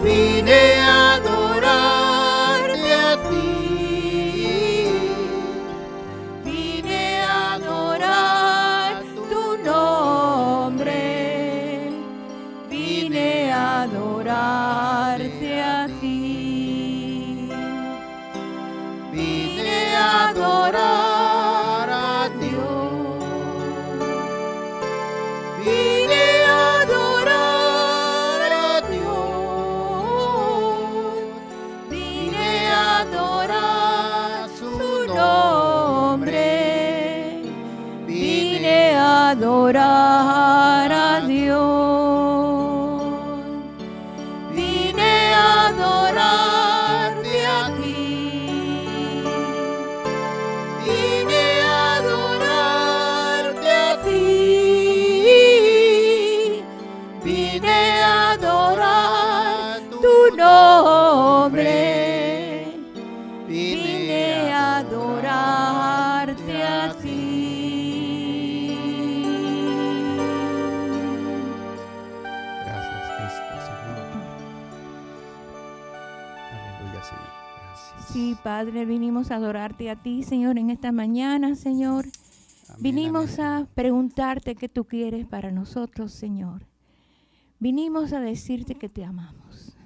vine a adorarte a ti. Vine a adorar tu nombre. Vine a adorarte a ti. Vine a adorar a Dios. Vine a adorar a Dios. Vine a adorar su nombre. Vine a adorar a Dios. Vine a adorarte a ti. Vine a adorarte a ti. Vine a adorar tu nombre. Vine a adorarte a ti. Gracias, Cristo, Señor. Aleluya, Señor. Gracias. Sí, Padre, vinimos a adorarte a ti, Señor, en esta mañana, Señor. Amén, Vinimos amén. a preguntarte qué tú quieres para nosotros, Señor. Vinimos a decirte que te amamos.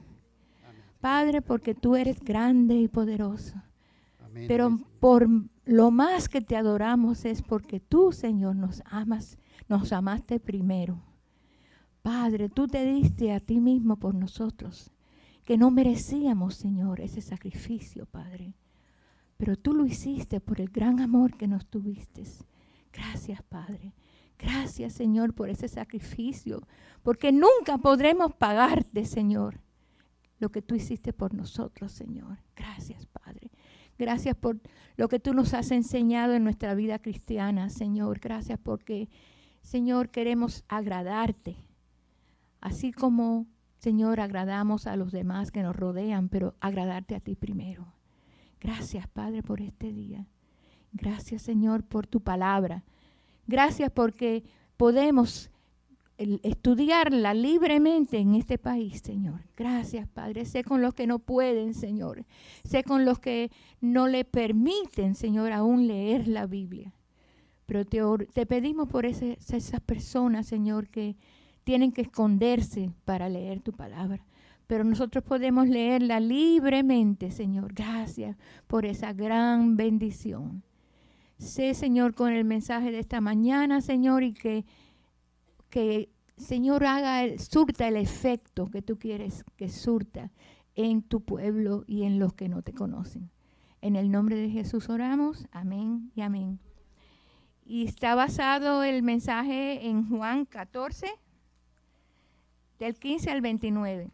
Padre, porque tú eres grande y poderoso. Amén, Pero amén, Señor. por lo más que te adoramos es porque tú, Señor, nos amas, nos amaste primero. Padre, tú te diste a ti mismo por nosotros, que no merecíamos, Señor, ese sacrificio, Padre. Pero tú lo hiciste por el gran amor que nos tuviste. Gracias, Padre. Gracias, Señor, por ese sacrificio, porque nunca podremos pagarte, Señor, lo que tú hiciste por nosotros, Señor. Gracias, Padre. Gracias por lo que tú nos has enseñado en nuestra vida cristiana, Señor. Gracias porque, Señor, queremos agradarte. Así como, Señor, agradamos a los demás que nos rodean, pero agradarte a ti primero. Gracias, Padre, por este día. Gracias, Señor, por tu palabra. Gracias porque podemos estudiarla libremente en este país, Señor. Gracias, Padre. Sé con los que no pueden, Señor. Sé con los que no le permiten, Señor, aún leer la Biblia. Pero te pedimos por esas personas, Señor, que tienen que esconderse para leer tu palabra. Pero nosotros podemos leerla libremente, Señor. Gracias por esa gran bendición. Sé, Señor, con el mensaje de esta mañana, Señor, y que Señor, surta el efecto que tú quieres que surta en tu pueblo y en los que no te conocen. En el nombre de Jesús oramos. Amén y amén. Y está basado el mensaje en Juan 14, del 15 al 29.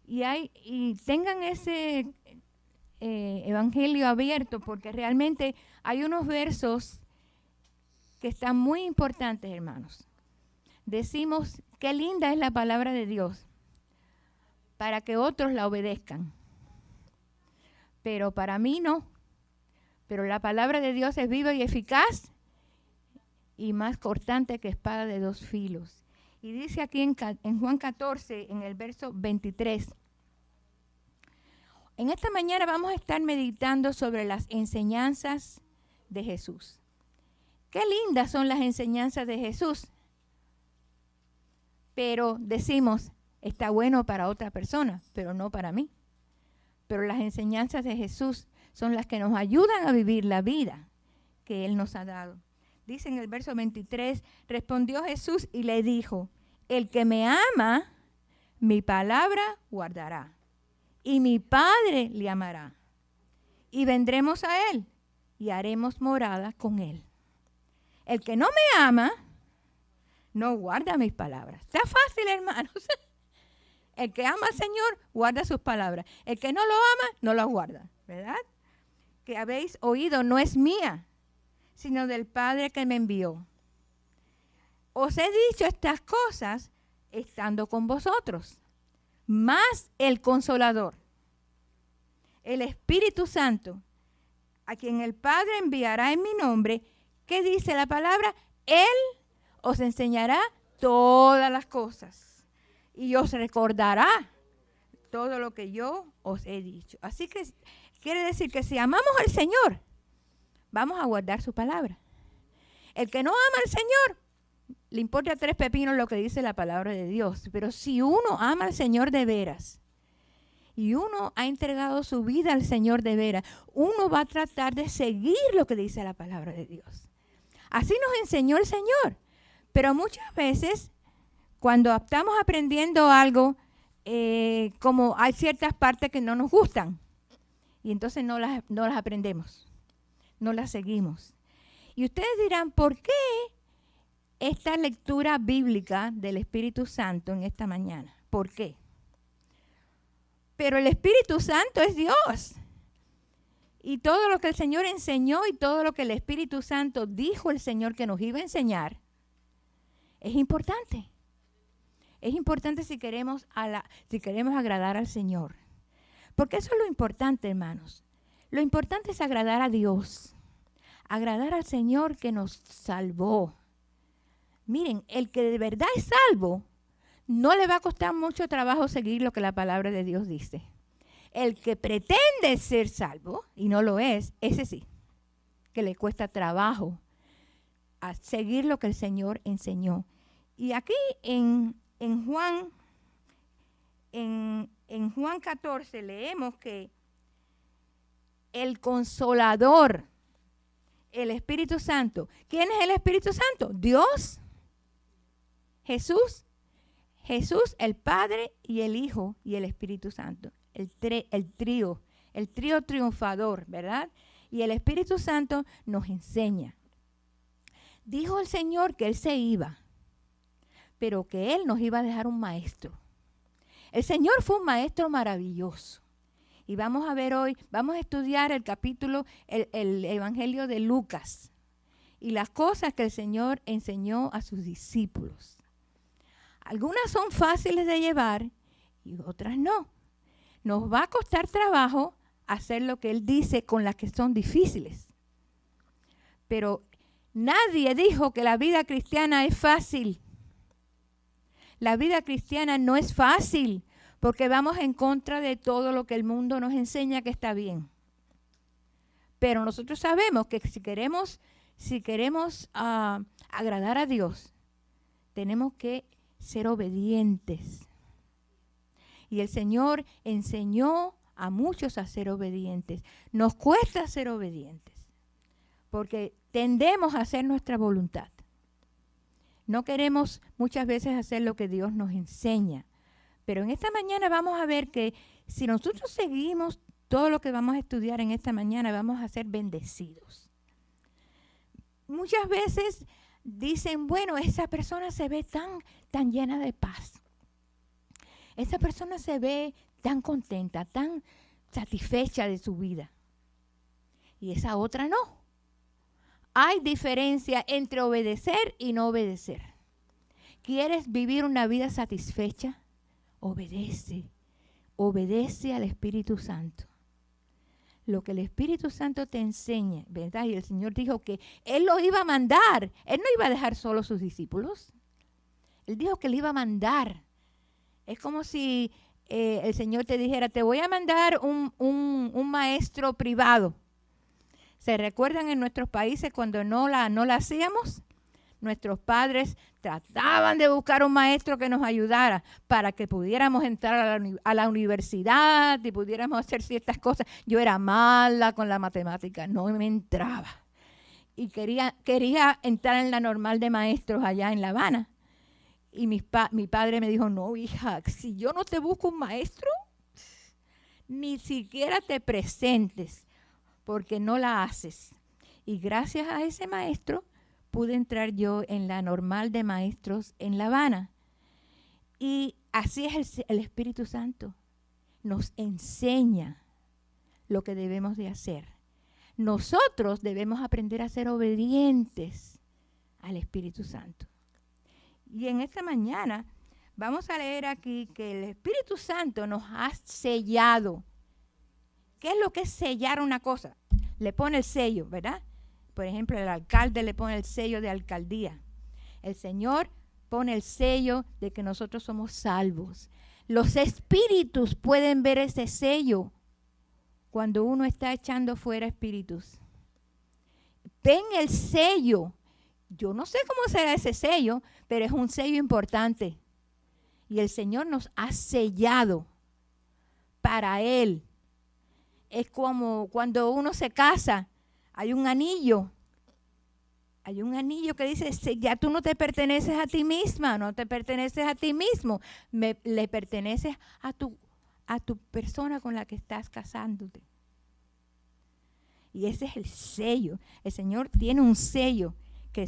Y tengan ese evangelio abierto, porque realmente hay unos versos que están muy importantes, hermanos. Decimos, qué linda es la palabra de Dios, para que otros la obedezcan. Pero para mí no. Pero la palabra de Dios es viva y eficaz y más cortante que espada de dos filos. Y dice aquí en Juan 14, en el verso 23. En esta mañana vamos a estar meditando sobre las enseñanzas de Jesús. Qué lindas son las enseñanzas de Jesús. Pero decimos, está bueno para otra persona, pero no para mí. Pero las enseñanzas de Jesús son las que nos ayudan a vivir la vida que Él nos ha dado. Dice en el verso 23, respondió Jesús y le dijo, el que me ama, mi palabra guardará, y mi Padre le amará. Y vendremos a Él y haremos morada con Él. El que no me ama, no guarda mis palabras. Está fácil, hermanos. El que ama al Señor, guarda sus palabras. El que no lo ama, no las guarda. ¿Verdad? Que habéis oído no es mía, sino del Padre que me envió. Os he dicho estas cosas estando con vosotros. Más el Consolador, el Espíritu Santo, a quien el Padre enviará en mi nombre. ¿Qué dice la palabra? Él os enseñará todas las cosas y os recordará todo lo que yo os he dicho. Así que quiere decir que si amamos al Señor, vamos a guardar su palabra. El que no ama al Señor, le importa 3 pepinos lo que dice la palabra de Dios. Pero si uno ama al Señor de veras, y uno ha entregado su vida al Señor de veras, uno va a tratar de seguir lo que dice la palabra de Dios. Así nos enseñó el Señor. Pero muchas veces, cuando estamos aprendiendo algo, como hay ciertas partes que no nos gustan, y entonces no las aprendemos, no las seguimos. Y ustedes dirán, ¿por qué esta lectura bíblica del Espíritu Santo en esta mañana? ¿Por qué? Pero el Espíritu Santo es Dios. Y todo lo que el Señor enseñó y todo lo que el Espíritu Santo dijo el Señor que nos iba a enseñar, es importante. Es importante si queremos agradar al Señor. Porque eso es lo importante, hermanos. Lo importante es agradar a Dios. Agradar al Señor que nos salvó. Miren, el que de verdad es salvo, no le va a costar mucho trabajo seguir lo que la palabra de Dios dice. El que pretende ser salvo y no lo es, ese sí, que le cuesta trabajo a seguir lo que el Señor enseñó. Y aquí en Juan 14 leemos que el Consolador, el Espíritu Santo. ¿Quién es el Espíritu Santo? Dios, Jesús, el Padre y el Hijo y el Espíritu Santo. El trío triunfador, ¿verdad? Y el Espíritu Santo nos enseña. Dijo el Señor que Él se iba, pero que Él nos iba a dejar un maestro. El Señor fue un maestro maravilloso. Y vamos a ver hoy, vamos a estudiar el Evangelio de Lucas y las cosas que el Señor enseñó a sus discípulos. Algunas son fáciles de llevar y otras no. Nos va a costar trabajo hacer lo que Él dice con las que son difíciles. Pero nadie dijo que la vida cristiana es fácil. La vida cristiana no es fácil porque vamos en contra de todo lo que el mundo nos enseña que está bien. Pero nosotros sabemos que si queremos agradar a Dios, tenemos que ser obedientes. Y el Señor enseñó a muchos a ser obedientes. Nos cuesta ser obedientes porque tendemos a hacer nuestra voluntad. No queremos muchas veces hacer lo que Dios nos enseña. Pero en esta mañana vamos a ver que si nosotros seguimos todo lo que vamos a estudiar en esta mañana, vamos a ser bendecidos. Muchas veces dicen, bueno, esa persona se ve tan llena de paz. Esa persona se ve tan contenta, tan satisfecha de su vida. Y esa otra no. Hay diferencia entre obedecer y no obedecer. ¿Quieres vivir una vida satisfecha? Obedece al Espíritu Santo. Lo que el Espíritu Santo te enseña, ¿verdad? Y el Señor dijo que Él lo iba a mandar. Él no iba a dejar solo a sus discípulos. Él dijo que le iba a mandar. Es como si el Señor te dijera, te voy a mandar un maestro privado. ¿Se recuerdan en nuestros países cuando no la hacíamos? Nuestros padres trataban de buscar un maestro que nos ayudara para que pudiéramos entrar a la universidad y pudiéramos hacer ciertas cosas. Yo era mala con la matemática, no me entraba. Y quería entrar en la normal de maestros allá en La Habana. Y mi padre me dijo, no, hija, si yo no te busco un maestro, ni siquiera te presentes, porque no la haces. Y gracias a ese maestro pude entrar yo en la normal de maestros en La Habana. Y así es el Espíritu Santo. Nos enseña lo que debemos de hacer. Nosotros debemos aprender a ser obedientes al Espíritu Santo. Y en esta mañana vamos a leer aquí que el Espíritu Santo nos ha sellado. ¿Qué es lo que es sellar una cosa? Le pone el sello, ¿verdad? Por ejemplo, el alcalde le pone el sello de alcaldía. El Señor pone el sello de que nosotros somos salvos. Los espíritus pueden ver ese sello cuando uno está echando fuera espíritus. Ven el sello. Yo no sé cómo será ese sello, pero es un sello importante. Y el Señor nos ha sellado para Él. Es como cuando uno se casa, hay un anillo. Hay un anillo que dice, ya tú no te perteneces a ti misma, no te perteneces a ti mismo, le perteneces a tu persona con la que estás casándote. Y ese es el sello. El Señor tiene un sello que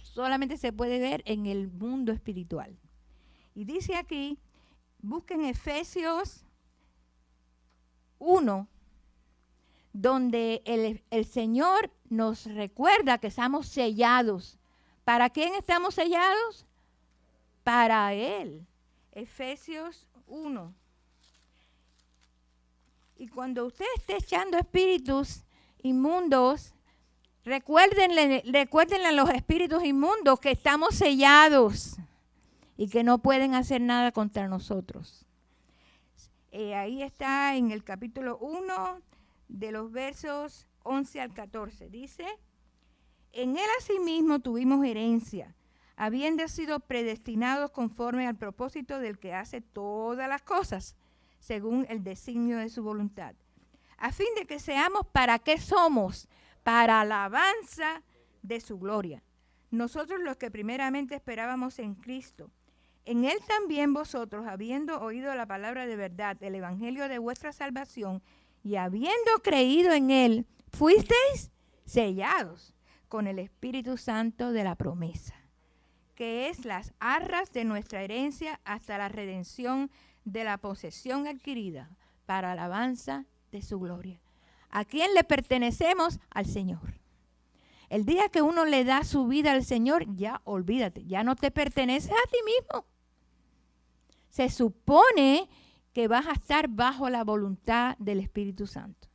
solamente se puede ver en el mundo espiritual. Y dice aquí, busquen Efesios 1, donde el Señor nos recuerda que estamos sellados. ¿Para quién estamos sellados? Para Él. Efesios 1. Y cuando usted esté echando espíritus inmundos, recuérdenle a los espíritus inmundos que estamos sellados y que no pueden hacer nada contra nosotros. Ahí está en el capítulo 1 de los versos 11 al 14. Dice, en Él asimismo tuvimos herencia, habiendo sido predestinados conforme al propósito del que hace todas las cosas, según el designio de su voluntad, a fin de que seamos para qué somos, para alabanza de su gloria. Nosotros los que primeramente esperábamos en Cristo, en Él también vosotros, habiendo oído la palabra de verdad, el evangelio de vuestra salvación, y habiendo creído en Él, fuisteis sellados con el Espíritu Santo de la promesa, que es las arras de nuestra herencia hasta la redención de la posesión adquirida para alabanza de su gloria. ¿A quién le pertenecemos? Al Señor. El día que uno le da su vida al Señor, ya olvídate, ya no te perteneces a ti mismo. Se supone que vas a estar bajo la voluntad del Espíritu Santo.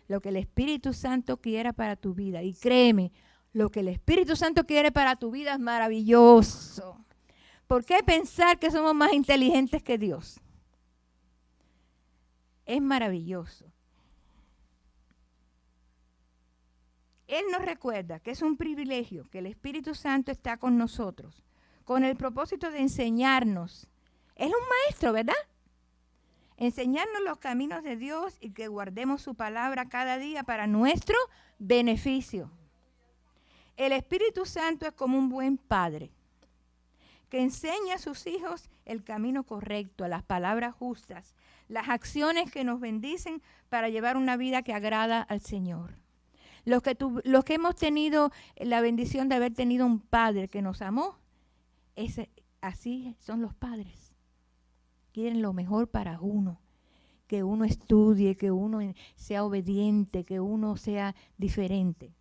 Lo que el Espíritu Santo quiera para tu vida. Y créeme, lo que el Espíritu Santo quiere para tu vida es maravilloso. ¿Por qué pensar que somos más inteligentes que Dios? Es maravilloso. Él nos recuerda que es un privilegio que el Espíritu Santo está con nosotros, con el propósito de enseñarnos. Él es un maestro, ¿verdad? Enseñarnos los caminos de Dios y que guardemos su palabra cada día para nuestro beneficio. El Espíritu Santo es como un buen padre que enseña a sus hijos el camino correcto, las palabras justas, las acciones que nos bendicen para llevar una vida que agrada al Señor. Los que hemos tenido la bendición de haber tenido un padre que nos amó, así son los padres. Quieren lo mejor para uno, que uno estudie, que uno sea obediente, que uno sea diferente.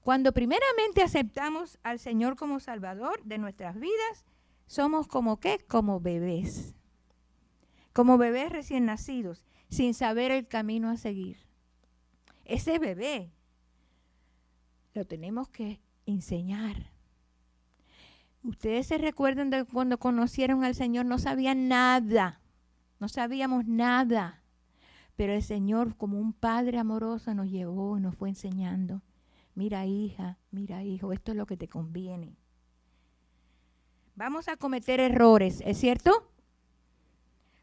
Cuando primeramente aceptamos al Señor como Salvador de nuestras vidas, somos como ¿qué? Como bebés. Como bebés recién nacidos, sin saber el camino a seguir. Ese bebé lo tenemos que enseñar. Ustedes se recuerdan de cuando conocieron al Señor, no sabían nada, no sabíamos nada, pero el Señor como un Padre amoroso nos llevó y nos fue enseñando. Mira hija, mira hijo, esto es lo que te conviene. Vamos a cometer errores, ¿es cierto?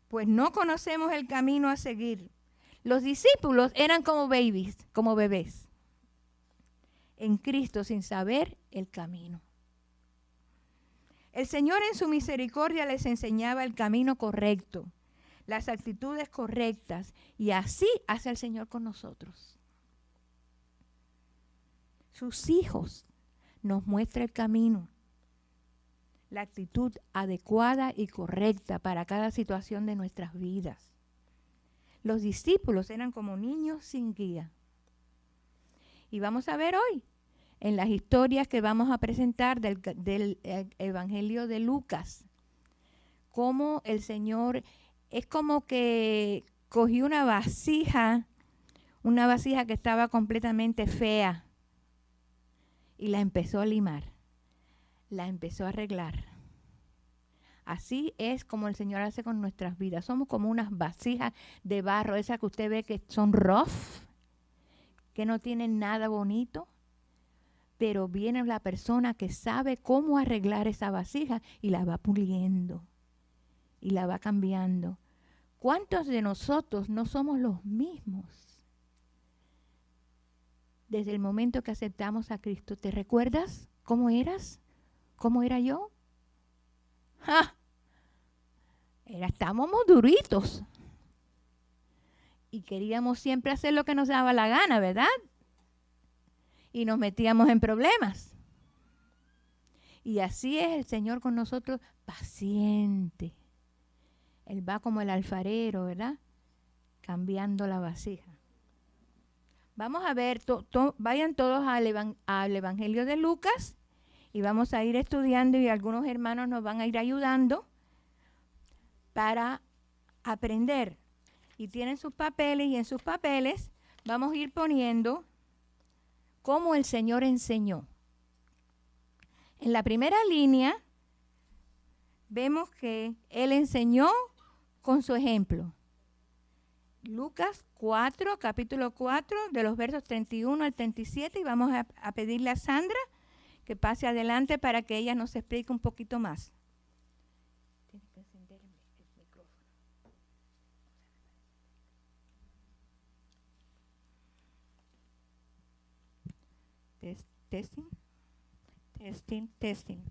Pues no conocemos el camino a seguir. Los discípulos eran como babies, como bebés, en Cristo sin saber el camino. El Señor en su misericordia les enseñaba el camino correcto, las actitudes correctas, y así hace el Señor con nosotros. Sus hijos nos muestra el camino, la actitud adecuada y correcta para cada situación de nuestras vidas. Los discípulos eran como niños sin guía. Y vamos a ver hoy, en las historias que vamos a presentar del Evangelio de Lucas, cómo el Señor es como que cogió una vasija que estaba completamente fea y la empezó a limar, la empezó a arreglar, Así es como el Señor hace con nuestras vidas. Somos como unas vasijas de barro, esas que usted ve que son rough, que no tienen nada bonito. Pero viene la persona que sabe cómo arreglar esa vasija y la va puliendo y la va cambiando. ¿Cuántos de nosotros no somos los mismos? Desde el momento que aceptamos a Cristo, ¿te recuerdas cómo eras? ¿Cómo era yo? ¡Ja! Estábamos duritos. Y queríamos siempre hacer lo que nos daba la gana, ¿verdad? Y nos metíamos en problemas. Y así es el Señor con nosotros, paciente. Él va como el alfarero, ¿verdad? Cambiando la vasija. Vamos a ver, vayan todos al Evangelio de Lucas y vamos a ir estudiando y algunos hermanos nos van a ir ayudando para aprender. Y tienen sus papeles y en sus papeles vamos a ir poniendo cómo el Señor enseñó. En la primera línea vemos que Él enseñó con su ejemplo. Lucas 4, capítulo 4, de los versos 31 al 37, y vamos a pedirle a Sandra que pase adelante para que ella nos explique un poquito más. Tienes que encender el micrófono. Testing.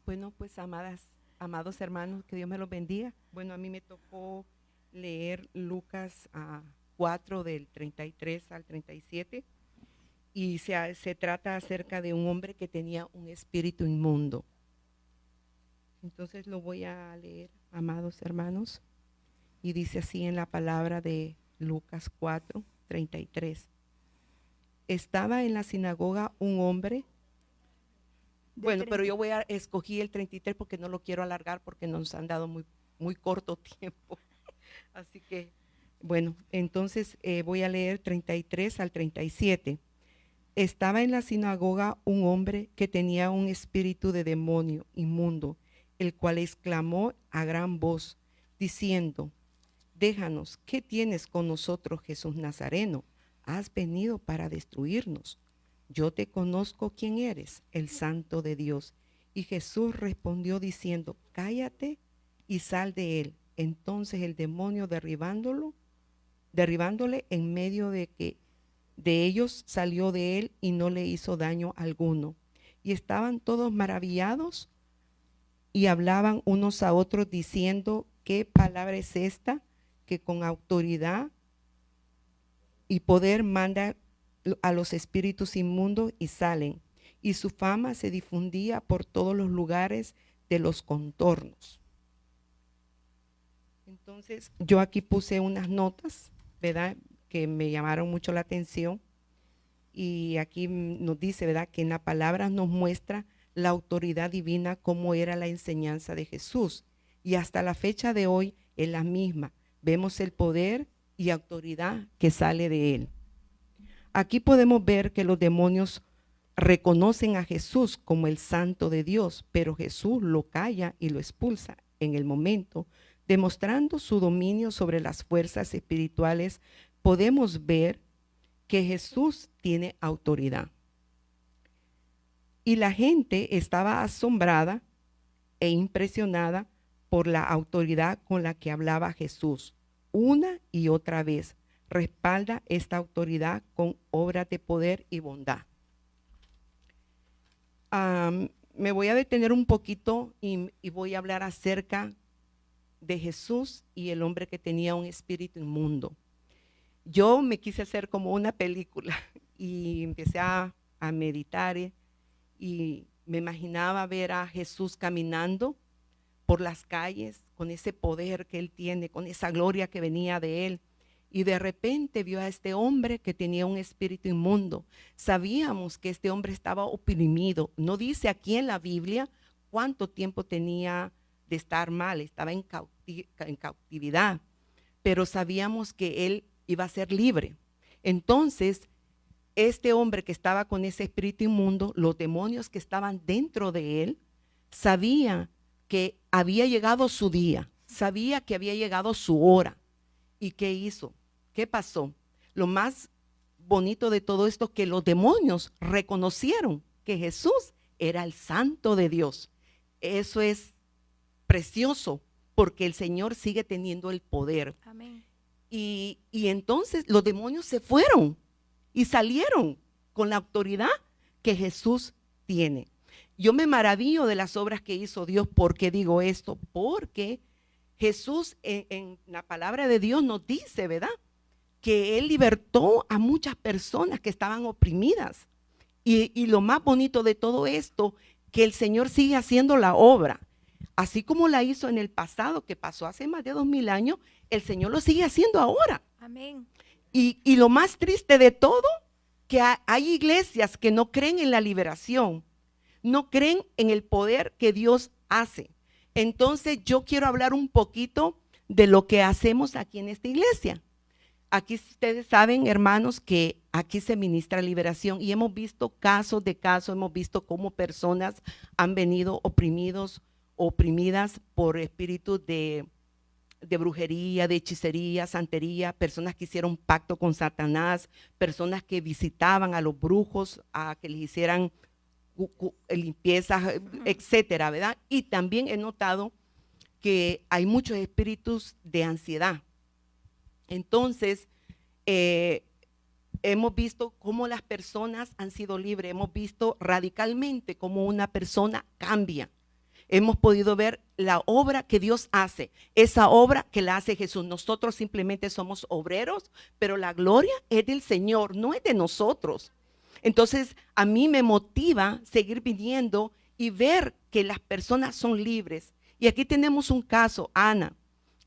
Bueno, pues amados hermanos, que Dios me los bendiga. Bueno, a mí me tocó leer Lucas 4 del 33 al 37 y se trata acerca de un hombre que tenía un espíritu inmundo. Entonces lo voy a leer, amados hermanos, y dice así en la palabra de Lucas 4, 33. Estaba en la sinagoga un hombre. Bueno, pero yo voy a escogí el 33 porque no lo quiero alargar porque nos han dado muy corto tiempo. Así que, bueno, entonces voy a leer 33 al 37. Estaba en la sinagoga un hombre que tenía un espíritu de demonio inmundo, el cual exclamó a gran voz, diciendo: déjanos, ¿qué tienes con nosotros, Jesús Nazareno? Has venido para destruirnos. Yo te conozco quién eres, el Santo de Dios. Y Jesús respondió diciendo: cállate y sal de él. Entonces el demonio derribándole en medio de ellos, salió de él y no le hizo daño alguno. Y estaban todos maravillados y hablaban unos a otros diciendo: ¿qué palabra es esta que con autoridad y poder manda a los espíritus inmundos y salen? Y su fama se difundía por todos los lugares de los contornos. Entonces, yo aquí puse unas notas, ¿verdad?, que me llamaron mucho la atención. Y aquí nos dice, ¿verdad?, que en la palabra nos muestra la autoridad divina, cómo era la enseñanza de Jesús. Y hasta la fecha de hoy es la misma. Vemos el poder y autoridad que sale de él. Aquí podemos ver que los demonios reconocen a Jesús como el Santo de Dios, pero Jesús lo calla y lo expulsa en el momento, demostrando su dominio sobre las fuerzas espirituales. Podemos ver que Jesús tiene autoridad. Y la gente estaba asombrada e impresionada por la autoridad con la que hablaba Jesús. Una y otra vez respalda esta autoridad con obras de poder y bondad. Me voy a detener un poquito y voy a hablar acerca de Jesús y el hombre que tenía un espíritu inmundo. Yo me quise hacer como una película y empecé a meditar y me imaginaba ver a Jesús caminando por las calles con ese poder que él tiene, con esa gloria que venía de él. Y de repente vio a este hombre que tenía un espíritu inmundo. Sabíamos que este hombre estaba oprimido. No dice aquí en la Biblia cuánto tiempo tenía de estar mal, estaba en cautividad, pero sabíamos que él iba a ser libre. Entonces, este hombre que estaba con ese espíritu inmundo, los demonios que estaban dentro de él, sabía que había llegado su día, sabía que había llegado su hora. ¿Y qué hizo? ¿Qué pasó? Lo más bonito de todo esto, que los demonios reconocieron que Jesús era el Santo de Dios. Eso es precioso, porque el Señor sigue teniendo el poder. Amén. Y entonces los demonios se fueron y salieron con la autoridad que Jesús tiene. Yo me maravillo de las obras que hizo Dios. ¿Por qué digo esto? Porque Jesús en la palabra de Dios nos dice, ¿verdad?, que Él libertó a muchas personas que estaban oprimidas. Y lo más bonito de todo esto, que el Señor sigue haciendo la obra. Así como la hizo en el pasado, que pasó hace más de 2000 años, el Señor lo sigue haciendo ahora. Amén. Y lo más triste de todo, que hay iglesias que no creen en la liberación, no creen en el poder que Dios hace. Entonces yo quiero hablar un poquito de lo que hacemos aquí en esta iglesia. Aquí ustedes saben, hermanos, que aquí se ministra liberación y hemos visto casos de casos, hemos visto cómo personas han venido oprimidas por espíritus de brujería, de hechicería, santería, personas que hicieron pacto con Satanás, personas que visitaban a los brujos a que les hicieran limpieza, etcétera, ¿verdad? Y también he notado que hay muchos espíritus de ansiedad. Entonces, hemos visto cómo las personas han sido libres, hemos visto radicalmente cómo una persona cambia. Hemos podido ver la obra que Dios hace, esa obra que la hace Jesús. Nosotros simplemente somos obreros, pero la gloria es del Señor, no es de nosotros. Entonces, a mí me motiva seguir viniendo y ver que las personas son libres. Y aquí tenemos un caso, Ana,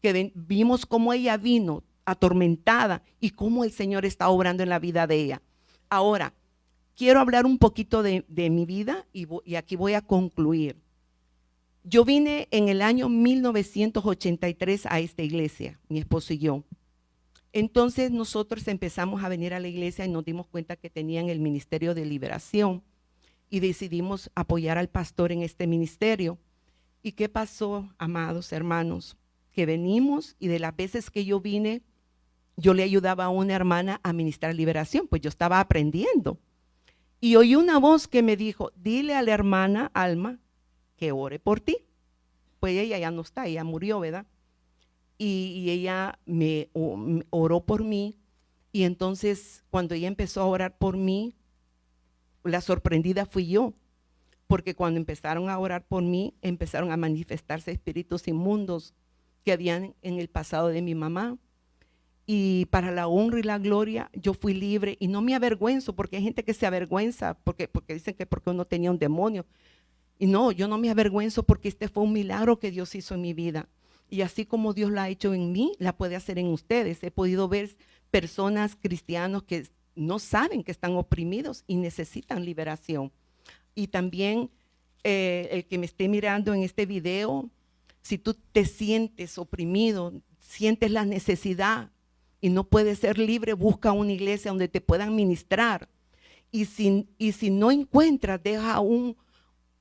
que vimos cómo ella vino atormentada y cómo el Señor está obrando en la vida de ella. Ahora, quiero hablar un poquito de mi vida y aquí voy a concluir. Yo vine en el año 1983 a esta iglesia, mi esposo y yo. Entonces nosotros empezamos a venir a la iglesia y nos dimos cuenta que tenían el ministerio de liberación y decidimos apoyar al pastor en este ministerio. ¿Y qué pasó, amados hermanos? Que venimos y de las veces que yo vine, yo le ayudaba a una hermana a ministrar liberación, pues yo estaba aprendiendo. Y oí una voz que me dijo, dile a la hermana Alma que ore por ti. Pues ella ya no está, ella murió, ¿verdad? Y ella me oró por mí. Y entonces cuando ella empezó a orar por mí, la sorprendida fui yo. Porque cuando empezaron a orar por mí, empezaron a manifestarse espíritus inmundos que habían en el pasado de mi mamá. Y para la honra y la gloria, yo fui libre y no me avergüenzo, porque hay gente que se avergüenza porque dicen que porque uno tenía un demonio. Y no, yo no me avergüenzo porque este fue un milagro que Dios hizo en mi vida. Y así como Dios lo ha hecho en mí, la puede hacer en ustedes. He podido ver personas cristianos que no saben que están oprimidos y necesitan liberación. Y también el que me esté mirando en este video, si tú te sientes oprimido, sientes la necesidad y no puedes ser libre, busca una iglesia donde te puedan ministrar. Y si no encuentras, deja un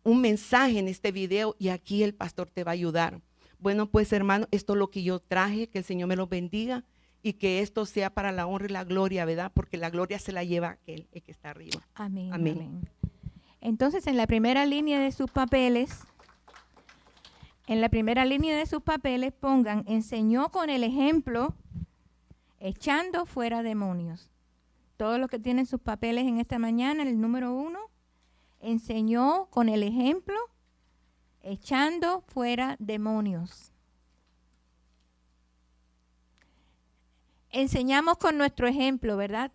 mensaje en este video y aquí el pastor te va a ayudar. Bueno, pues hermano, esto es lo que yo traje, que el Señor me los bendiga y que esto sea para la honra y la gloria, ¿verdad? Porque la gloria se la lleva aquel el que está arriba. Amén. Amén. Amén. Entonces, en la primera línea de sus papeles, pongan, enseñó con el ejemplo, echando fuera demonios. Todos los que tienen sus papeles en esta mañana, el número 1, enseñó con el ejemplo, echando fuera demonios. Enseñamos con nuestro ejemplo, ¿verdad?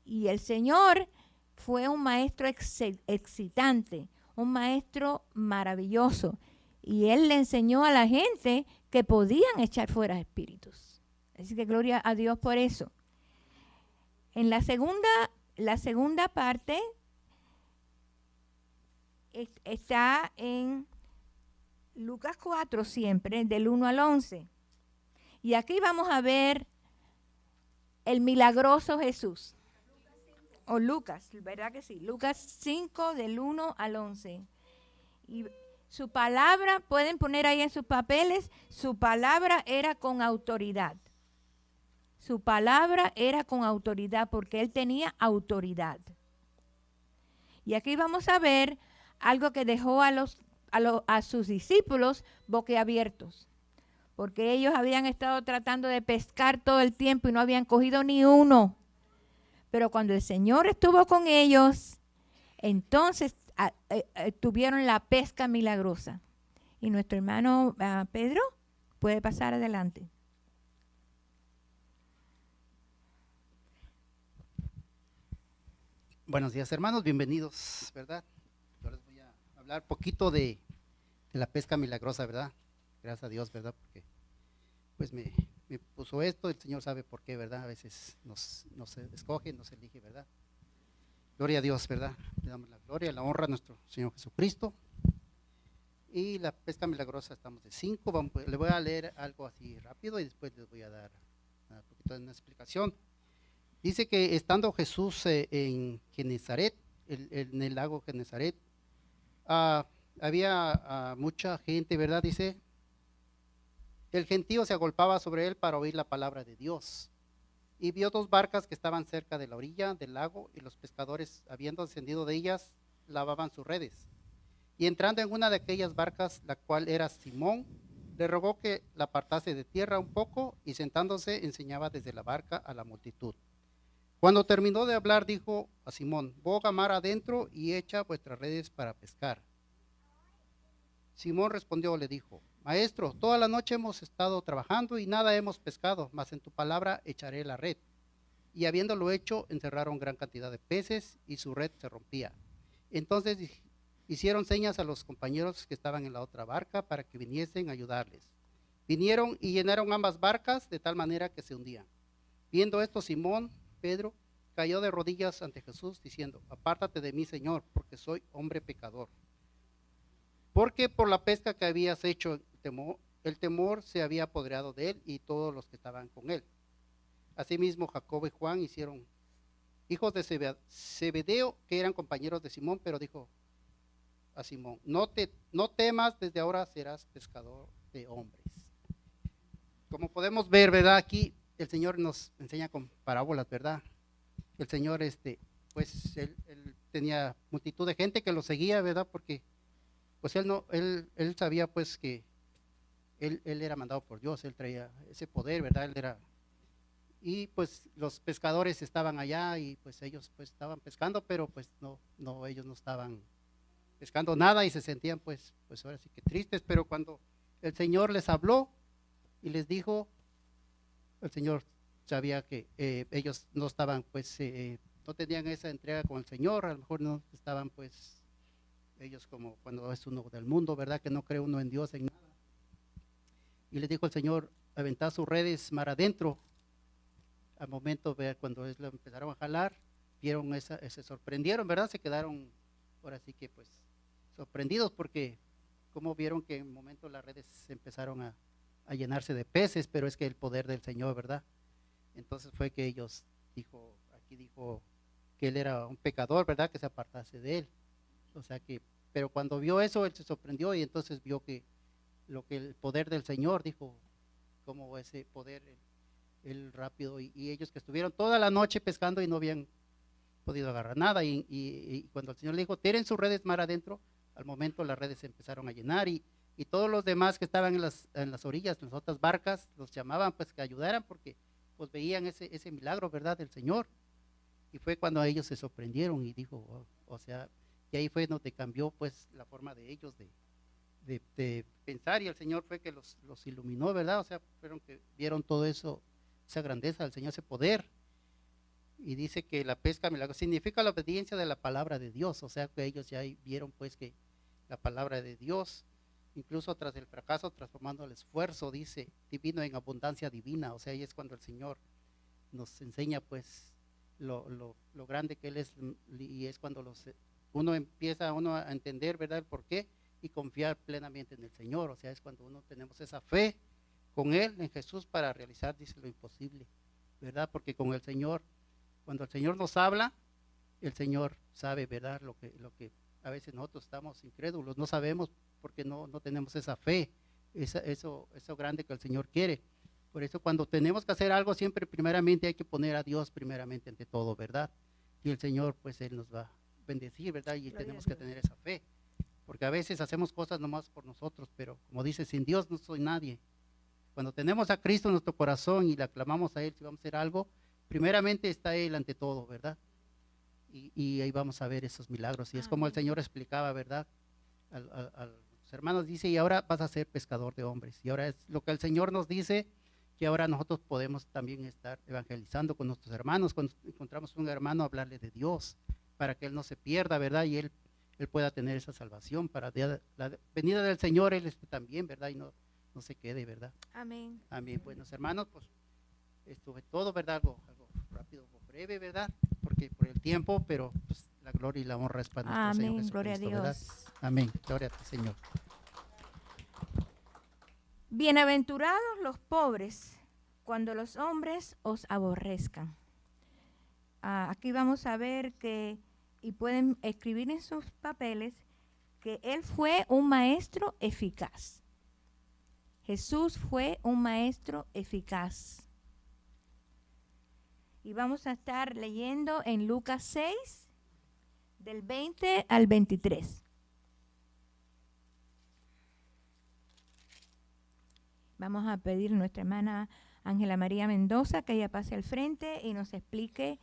Y el Señor fue un maestro excitante, un maestro maravilloso. Y Él le enseñó a la gente que podían echar fuera espíritus. Así que gloria a Dios por eso. En la segunda parte está en Lucas 4 siempre, del 1 al 11. Y aquí vamos a ver el milagroso Jesús. o Lucas, ¿verdad que sí? Lucas 5 del 1 al 11. Y su palabra, pueden poner ahí en sus papeles, su palabra era con autoridad. Su palabra era con autoridad porque él tenía autoridad. Y aquí vamos a ver algo que dejó a sus discípulos boquiabiertos, porque ellos habían estado tratando de pescar todo el tiempo y no habían cogido ni uno. Pero cuando el Señor estuvo con ellos, entonces tuvieron la pesca milagrosa. Y nuestro hermano Pedro puede pasar adelante. Buenos días, hermanos, bienvenidos, ¿verdad? Yo les voy a hablar poquito de la pesca milagrosa, ¿verdad? Gracias a Dios, ¿verdad? Porque pues me puso esto, el Señor sabe por qué, ¿verdad? A veces nos escoge, nos elige, ¿verdad? Gloria a Dios, ¿verdad? Le damos la gloria, la honra a nuestro Señor Jesucristo. Y la pesca milagrosa, estamos de 5, le voy a leer algo así rápido y después les voy a dar un poquito de una explicación. Dice que estando Jesús en Genezaret, en el lago Genezaret, había mucha gente, ¿verdad? Dice, el gentío se agolpaba sobre él para oír la palabra de Dios. Y vio 2 barcas que estaban cerca de la orilla del lago, y los pescadores, habiendo descendido de ellas, lavaban sus redes. Y entrando en una de aquellas barcas, la cual era Simón, le rogó que la apartase de tierra un poco, y sentándose enseñaba desde la barca a la multitud. Cuando terminó de hablar, dijo a Simón, boga mar adentro y echa vuestras redes para pescar. Simón respondió, le dijo, Maestro, toda la noche hemos estado trabajando y nada hemos pescado, mas en tu palabra echaré la red. Y habiéndolo hecho, encerraron gran cantidad de peces y su red se rompía. Entonces hicieron señas a los compañeros que estaban en la otra barca para que viniesen a ayudarles. Vinieron y llenaron ambas barcas de tal manera que se hundían. Viendo esto, Simón, Pedro, cayó de rodillas ante Jesús diciendo, apártate de mí, Señor, porque soy hombre pecador. Porque por la pesca que habías hecho, el temor se había apoderado de él y todos los que estaban con él. Asimismo, Jacobo y Juan hicieron hijos de Zebedeo, que eran compañeros de Simón, pero dijo a Simón, no temas, desde ahora serás pescador de hombres. Como podemos ver, ¿verdad? Aquí el Señor nos enseña con parábolas, ¿verdad? El Señor, pues él tenía multitud de gente que lo seguía, ¿verdad? Porque pues él sabía pues que él era mandado por Dios, él traía ese poder, ¿verdad? Y pues los pescadores estaban allá y pues ellos pues estaban pescando, pero pues no, ellos no estaban pescando nada y se sentían pues ahora sí que tristes, pero cuando el Señor les habló y les dijo, el Señor sabía que ellos no estaban pues, no tenían esa entrega con el Señor, a lo mejor no estaban pues, ellos como cuando es uno del mundo, ¿verdad? Que no cree uno en Dios, en nada. Y les dijo el Señor, aventad sus redes mar adentro. Al momento, cuando lo empezaron a jalar, vieron se sorprendieron, ¿verdad? Se quedaron, ahora sí que pues, sorprendidos porque como vieron que en un momento las redes empezaron a llenarse de peces, pero es que el poder del Señor, ¿verdad? Entonces fue que ellos dijo que él era un pecador, ¿verdad? Que se apartase de él. O sea que, pero cuando vio eso, él se sorprendió y entonces vio que el poder del Señor, dijo, como ese poder, el rápido, y ellos que estuvieron toda la noche pescando y no habían podido agarrar nada, y cuando el Señor le dijo, tiren sus redes mar adentro, al momento las redes se empezaron a llenar, y todos los demás que estaban en las orillas, en las otras barcas, los llamaban pues que ayudaran, porque pues veían ese milagro, ¿verdad? Del Señor, y fue cuando ellos se sorprendieron, y dijo, o sea, y ahí fue donde cambió pues la forma de ellos de pensar, y el Señor fue que los iluminó, ¿verdad? O sea, fueron que vieron todo eso, esa grandeza del Señor, ese poder. Y dice que la pesca milagrosa significa la obediencia de la palabra de Dios, o sea que ellos ya vieron pues que la palabra de Dios, incluso tras el fracaso, transformando el esfuerzo, dice, divino en abundancia divina, o sea, ahí es cuando el Señor nos enseña pues lo grande que Él es, y es cuando uno empieza a entender, ¿verdad?, el por qué, y confiar plenamente en el Señor, o sea, es cuando uno tenemos esa fe con Él, en Jesús, para realizar, dice, lo imposible, ¿verdad? Porque con el Señor, cuando el Señor nos habla, el Señor sabe, ¿verdad? Lo que a veces nosotros estamos incrédulos, no sabemos porque no tenemos esa fe, eso grande que el Señor quiere. Por eso cuando tenemos que hacer algo, siempre primeramente hay que poner a Dios primeramente ante todo, ¿verdad? Y el Señor, pues Él nos va a bendecir, ¿verdad? Y tenemos que tener esa fe, porque a veces hacemos cosas nomás por nosotros, pero como dice, sin Dios no soy nadie. Cuando tenemos a Cristo en nuestro corazón y le aclamamos a Él, si vamos a hacer algo, primeramente está Él ante todo, ¿verdad? Y ahí vamos a ver esos milagros. Y es como el Señor explicaba, ¿verdad? A los hermanos dice, y ahora vas a ser pescador de hombres. Y ahora es lo que el Señor nos dice, que ahora nosotros podemos también estar evangelizando con nuestros hermanos. Cuando encontramos un hermano, hablarle de Dios, para que él no se pierda, ¿verdad? Y él pueda tener esa salvación, para la venida del Señor, él esté también, ¿verdad? Y no se quede, ¿verdad? Amén. Amén. Buenos hermanos, pues esto fue todo, ¿verdad? Algo rápido, algo breve, ¿verdad? Porque por el tiempo, pero pues la gloria y la honra es para nuestro Señor Amén, gloria a Jesucristo, ¿verdad? Dios. Amén, gloria a ti, Señor. Bienaventurados los pobres, cuando los hombres os aborrezcan. Aquí vamos a ver que, y pueden escribir en sus papeles, que Él fue un maestro eficaz. Jesús fue un maestro eficaz. Y vamos a estar leyendo en Lucas 6, del 20 al 23. Vamos a pedir a nuestra hermana Ángela María Mendoza que ella pase al frente y nos explique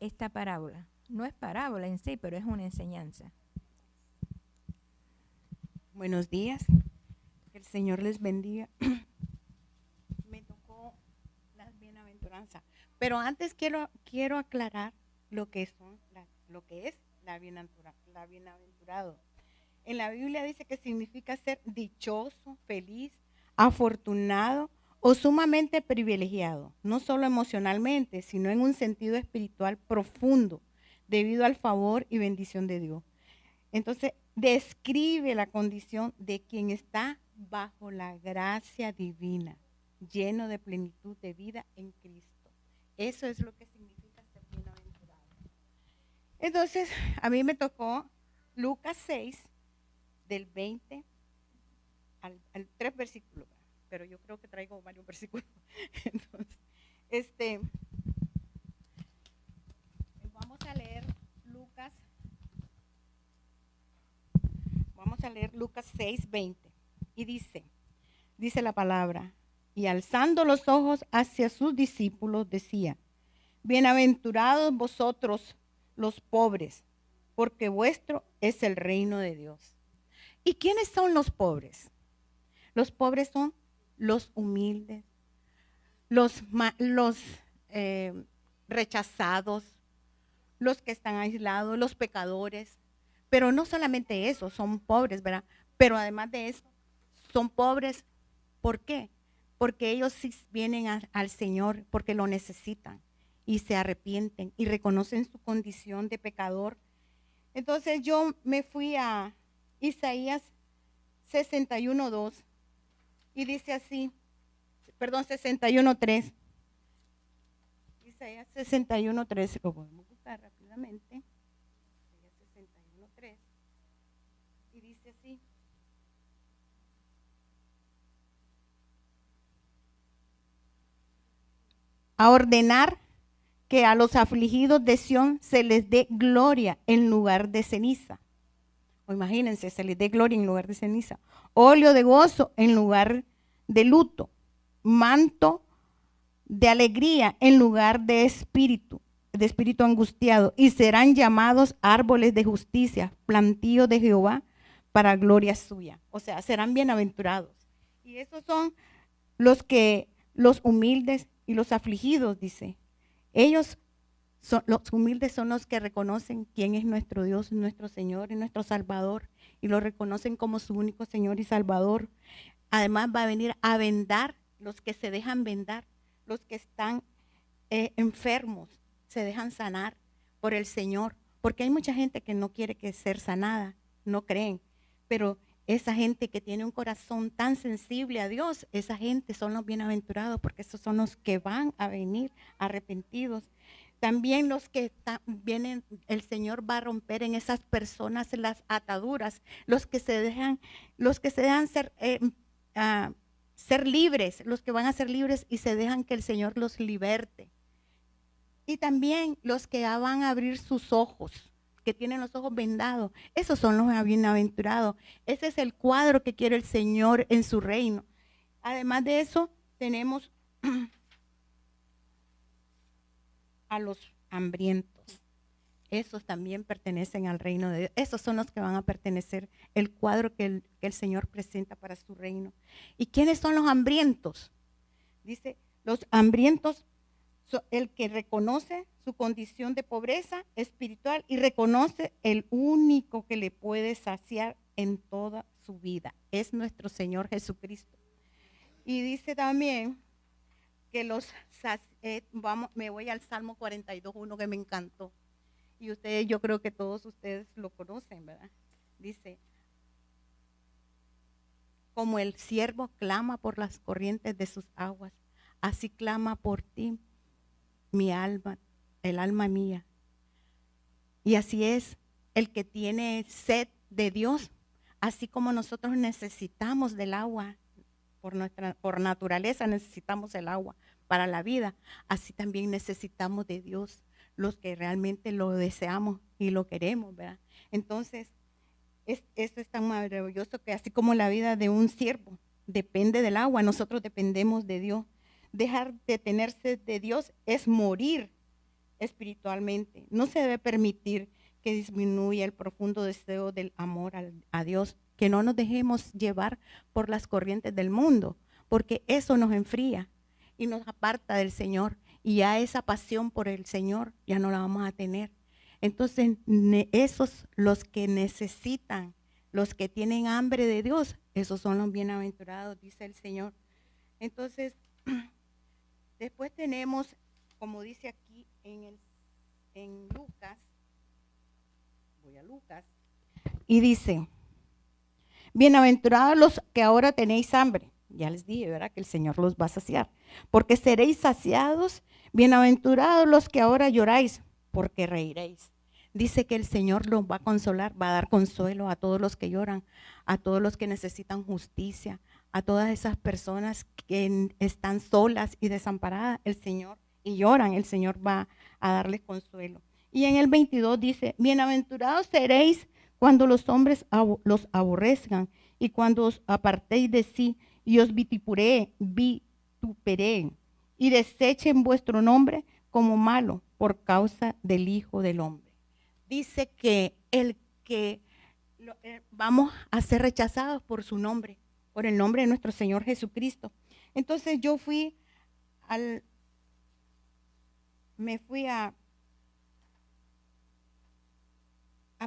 esta parábola. No es parábola en sí, pero es una enseñanza. Buenos días, que el Señor les bendiga. Me tocó las bienaventuranzas, pero antes quiero aclarar lo que es la bienaventurado. En la Biblia dice que significa ser dichoso, feliz, afortunado o sumamente privilegiado, no solo emocionalmente, sino en un sentido espiritual profundo, debido al favor y bendición de Dios. Entonces, describe la condición de quien está bajo la gracia divina, lleno de plenitud de vida en Cristo. Eso es lo que significa ser bienaventurado. Entonces, a mí me tocó Lucas 6, del 20 al 3 versículos, pero yo creo que traigo varios versículos. Entonces, vamos a leer Lucas 6, 20. Y dice la palabra, y alzando los ojos hacia sus discípulos decía, bienaventurados vosotros los pobres, porque vuestro es el reino de Dios. ¿Y quiénes son los pobres? Los pobres son los humildes, los rechazados, los que están aislados, los pecadores. Pero no solamente eso, son pobres, ¿verdad? Pero además de eso, son pobres. ¿Por qué? Porque ellos sí vienen al Señor porque lo necesitan y se arrepienten y reconocen su condición de pecador. Entonces yo me fui a Isaías 61:2 y dice así, 61:3. Isaías 61:3, lo podemos buscar rápidamente. Isaías 61:3 y dice así. A ordenar que a los afligidos de Sión se les dé gloria en lugar de ceniza. O imagínense, se les dé gloria en lugar de ceniza. Óleo de gozo en lugar de luto. Manto de alegría en lugar de espíritu angustiado. Y serán llamados árboles de justicia, plantío de Jehová para gloria suya. O sea, serán bienaventurados. Y esos son los humildes y los afligidos, dice. Los humildes son los que reconocen quién es nuestro Dios, nuestro Señor y nuestro Salvador, y lo reconocen como su único Señor y Salvador. Además va a venir a vendar los que se dejan vendar, los que están enfermos, se dejan sanar por el Señor, porque hay mucha gente que no quiere ser sanada, no creen, pero esa gente que tiene un corazón tan sensible a Dios, esa gente son los bienaventurados, porque esos son los que van a venir arrepentidos. También los que vienen, el Señor va a romper en esas personas las ataduras, los que se dejan ser, ser libres, los que van a ser libres y se dejan que el Señor los liberte. Y también los que van a abrir sus ojos, que tienen los ojos vendados, esos son los bienaventurados. Ese es el cuadro que quiere el Señor en su reino. Además de eso, tenemos a los hambrientos. Esos también pertenecen al reino de Dios. Esos son los que van a pertenecer el cuadro que el Señor presenta para su reino. ¿Y quiénes son los hambrientos? Dice, los hambrientos, el que reconoce su condición de pobreza espiritual y reconoce el único que le puede saciar en toda su vida. Es nuestro Señor Jesucristo. Y dice también que me voy al Salmo 42:1 que me encantó. Y ustedes, yo creo que todos ustedes lo conocen, ¿verdad? Dice, como el siervo clama por las corrientes de sus aguas, así clama por ti mi alma, el alma mía. Y así es, el que tiene sed de Dios, así como nosotros necesitamos del agua, por naturaleza necesitamos el agua para la vida, así también necesitamos de Dios, los que realmente lo deseamos y lo queremos, ¿verdad? Entonces, esto es tan maravilloso que así como la vida de un siervo depende del agua, nosotros dependemos de Dios. Dejar de tenerse de Dios es morir espiritualmente. No se debe permitir que disminuya el profundo deseo del amor a Dios, que no nos dejemos llevar por las corrientes del mundo, porque eso nos enfría y nos aparta del Señor, y ya esa pasión por el Señor ya no la vamos a tener. Entonces, esos los que necesitan, los que tienen hambre de Dios, esos son los bienaventurados, dice el Señor. Entonces, después tenemos, como dice aquí en Lucas, voy a Lucas, y dice, bienaventurados los que ahora tenéis hambre. Ya les dije, ¿verdad? Que el Señor los va a saciar. Porque seréis saciados. Bienaventurados los que ahora lloráis, porque reiréis. Dice que el Señor los va a consolar, va a dar consuelo a todos los que lloran, a todos los que necesitan justicia, a todas esas personas que están solas y desamparadas, el Señor, y lloran, el Señor va a darles consuelo. Y en el 22 dice, bienaventurados seréis cuando los hombres los aborrezcan y cuando os apartéis de sí y os vitupereen y desechen vuestro nombre como malo por causa del Hijo del Hombre. Dice que vamos a ser rechazados por su nombre, por el nombre de nuestro Señor Jesucristo. Entonces yo me fui a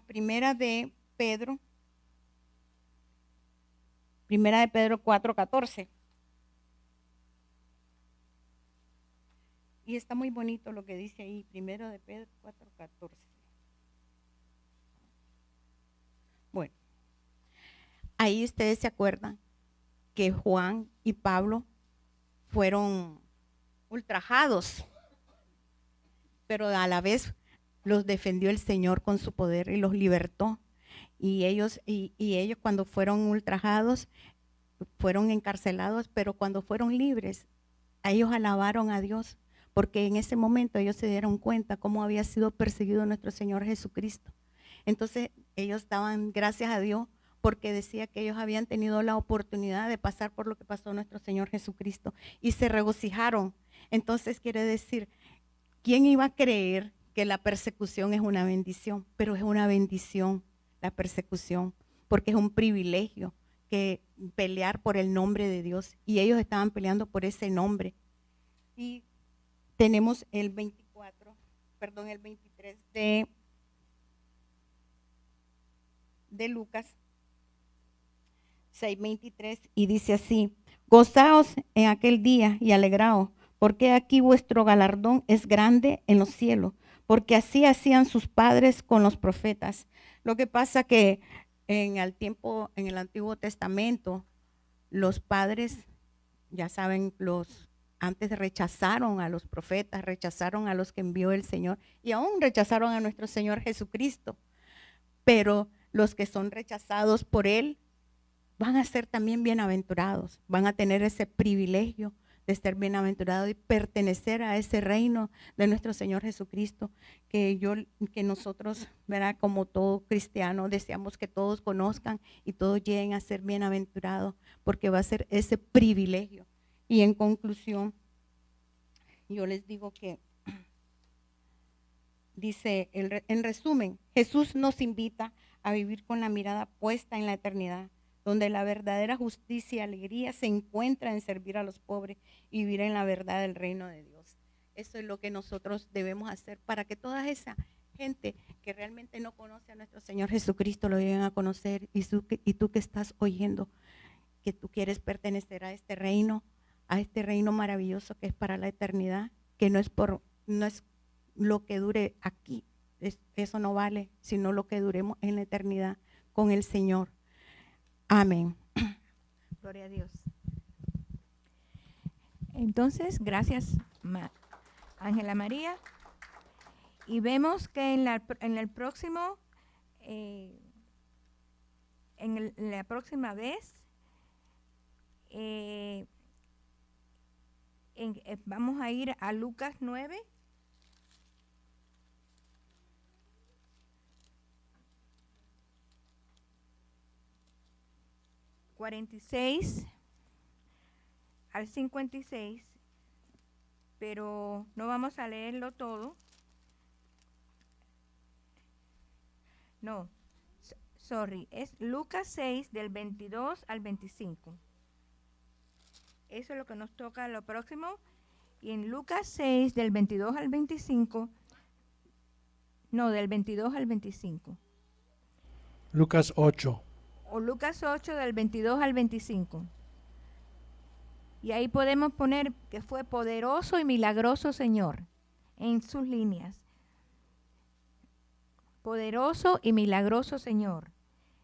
Primera de Pedro 4:14. Y está muy bonito lo que dice ahí, 1 de Pedro 4:14. Bueno, ahí ustedes se acuerdan que Juan y Pablo fueron ultrajados, pero a la vez los defendió el Señor con su poder y los libertó. Y ellos cuando fueron ultrajados, fueron encarcelados, pero cuando fueron libres, ellos alabaron a Dios, porque en ese momento ellos se dieron cuenta cómo había sido perseguido nuestro Señor Jesucristo. Entonces ellos daban gracias a Dios porque decía que ellos habían tenido la oportunidad de pasar por lo que pasó nuestro Señor Jesucristo y se regocijaron. Entonces quiere decir, ¿quién iba a creer que la persecución es una bendición? Pero es una bendición la persecución, porque es un privilegio que pelear por el nombre de Dios, y ellos estaban peleando por ese nombre. Y tenemos el 23 de Lucas 6:23, y dice así: gozaos en aquel día y alegraos, porque aquí vuestro galardón es grande en los cielos, porque así hacían sus padres con los profetas. Lo que pasa que en el Antiguo Testamento, los padres, ya saben, los antes rechazaron a los profetas, rechazaron a los que envió el Señor y aún rechazaron a nuestro Señor Jesucristo. Pero los que son rechazados por Él van a ser también bienaventurados, van a tener ese privilegio de ser bienaventurados y pertenecer a ese reino de nuestro Señor Jesucristo, que nosotros, ¿verdad? Como todo cristiano, deseamos que todos conozcan y todos lleguen a ser bienaventurados, porque va a ser ese privilegio. Y en conclusión, yo les digo que, dice, en resumen, Jesús nos invita a vivir con la mirada puesta en la eternidad, donde la verdadera justicia y alegría se encuentra en servir a los pobres y vivir en la verdad del reino de Dios. Eso es lo que nosotros debemos hacer para que toda esa gente que realmente no conoce a nuestro Señor Jesucristo lo lleguen a conocer. Y tú que estás oyendo, que tú quieres pertenecer a este reino maravilloso que es para la eternidad, que no es lo que dure aquí, eso no vale, sino lo que duremos en la eternidad con el Señor. Amén. Gloria a Dios. Entonces, gracias, Ángela María. Y vemos que en la próxima vez vamos a ir a Lucas 9. ...46 al 56... pero no vamos a leerlo todo. No, es Lucas 6 del 22 al 25. Eso es lo que nos toca lo próximo. Y en Lucas 6 del 22 al 25, no, del 22 al 25. Lucas 8. O Lucas 8 del 22 al 25. Y ahí podemos poner que fue poderoso y milagroso Señor en sus líneas. Poderoso y milagroso Señor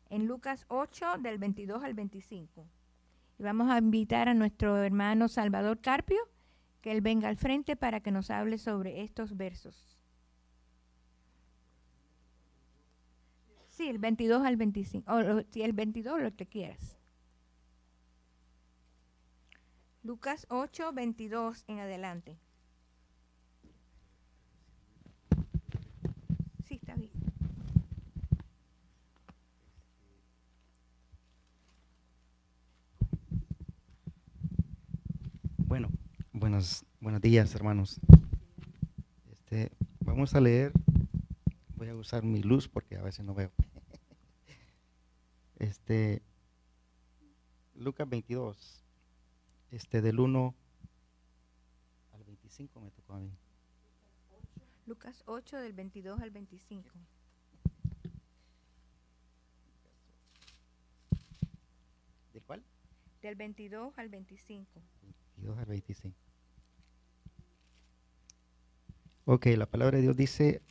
en Lucas 8 del 22 al 25. Y vamos a invitar a nuestro hermano Salvador Carpio que él venga al frente para que nos hable sobre estos versos. Sí, el 22 al 25, o si el 22 lo que quieras. Lucas 8, 22 en adelante. Sí, está bien. Bueno, buenos días, hermanos. Vamos a leer. Voy a usar mi luz porque a veces no veo. Lucas 22, del 1 al 25 me tocó a mí. Lucas 8 del 22 al 25. ¿Del cuál? Del 22 al 25. 22 al 25. Ok, la palabra de Dios dice: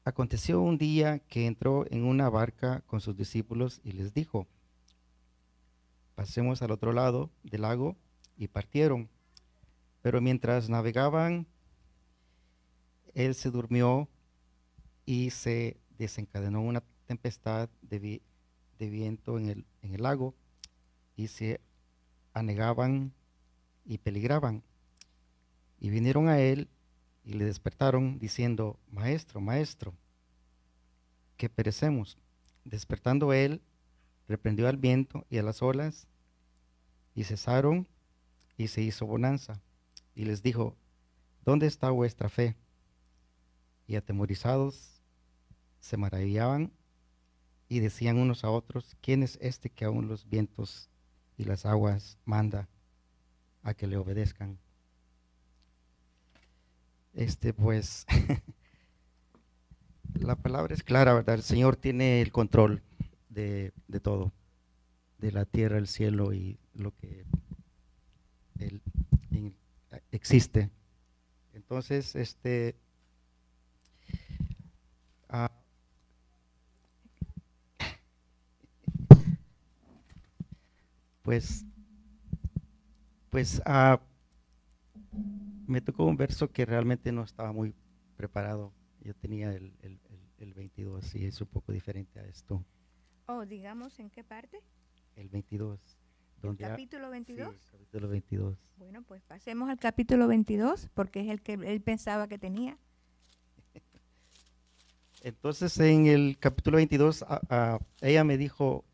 Aconteció un día que entró en una barca con sus discípulos y les dijo: pasemos al otro lado del lago, y partieron. Pero mientras navegaban, él se durmió y se desencadenó una tempestad de viento en el lago, y se anegaban y peligraban. Y vinieron a él y le despertaron diciendo: Maestro, maestro, que perecemos. Despertando él, reprendió al viento y a las olas, y cesaron, y se hizo bonanza. Y les dijo: ¿dónde está vuestra fe? Y atemorizados se maravillaban y decían unos a otros: ¿quién es este que aún los vientos y las aguas manda a que le obedezcan? Pues la palabra es clara, ¿verdad? El Señor tiene el control de todo, de la tierra, el cielo y lo que existe. Entonces, pues Pues me tocó un verso que realmente no estaba muy preparado. Yo tenía el 22 y es un poco diferente a esto. Oh, digamos, ¿en qué parte? El 22. ¿El Donde capítulo 22? Sí, el capítulo 22. Bueno, pues pasemos al capítulo 22, porque es el que él pensaba que tenía. Entonces en el capítulo 22 ella me dijo,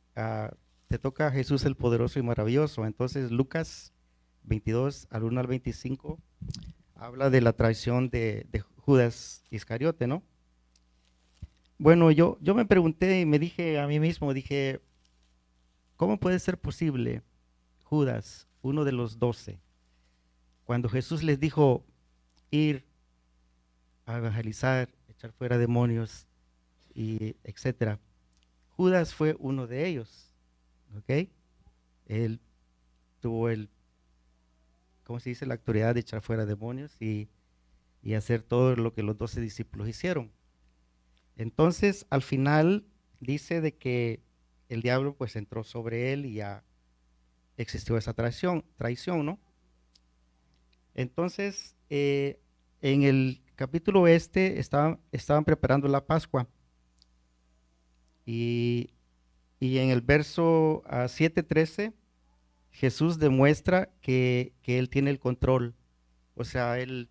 te toca Jesús el poderoso y maravilloso. Entonces Lucas 22 al 1 al 25 habla de la traición de Judas Iscariote, ¿no? Bueno, yo me pregunté y me dije a mí mismo, dije, ¿cómo puede ser posible Judas, uno de los 12, cuando Jesús les dijo ir a evangelizar, echar fuera demonios y etcétera? Judas fue uno de ellos, ¿ok? Él tuvo ¿cómo se dice? La autoridad de echar fuera demonios y hacer todo lo que los 12 discípulos hicieron. Entonces, al final dice de que el diablo pues entró sobre él y ya existió esa traición, ¿no? Entonces, en el capítulo estaban preparando la Pascua y en el verso 7:13 Jesús demuestra que él tiene el control. O sea, él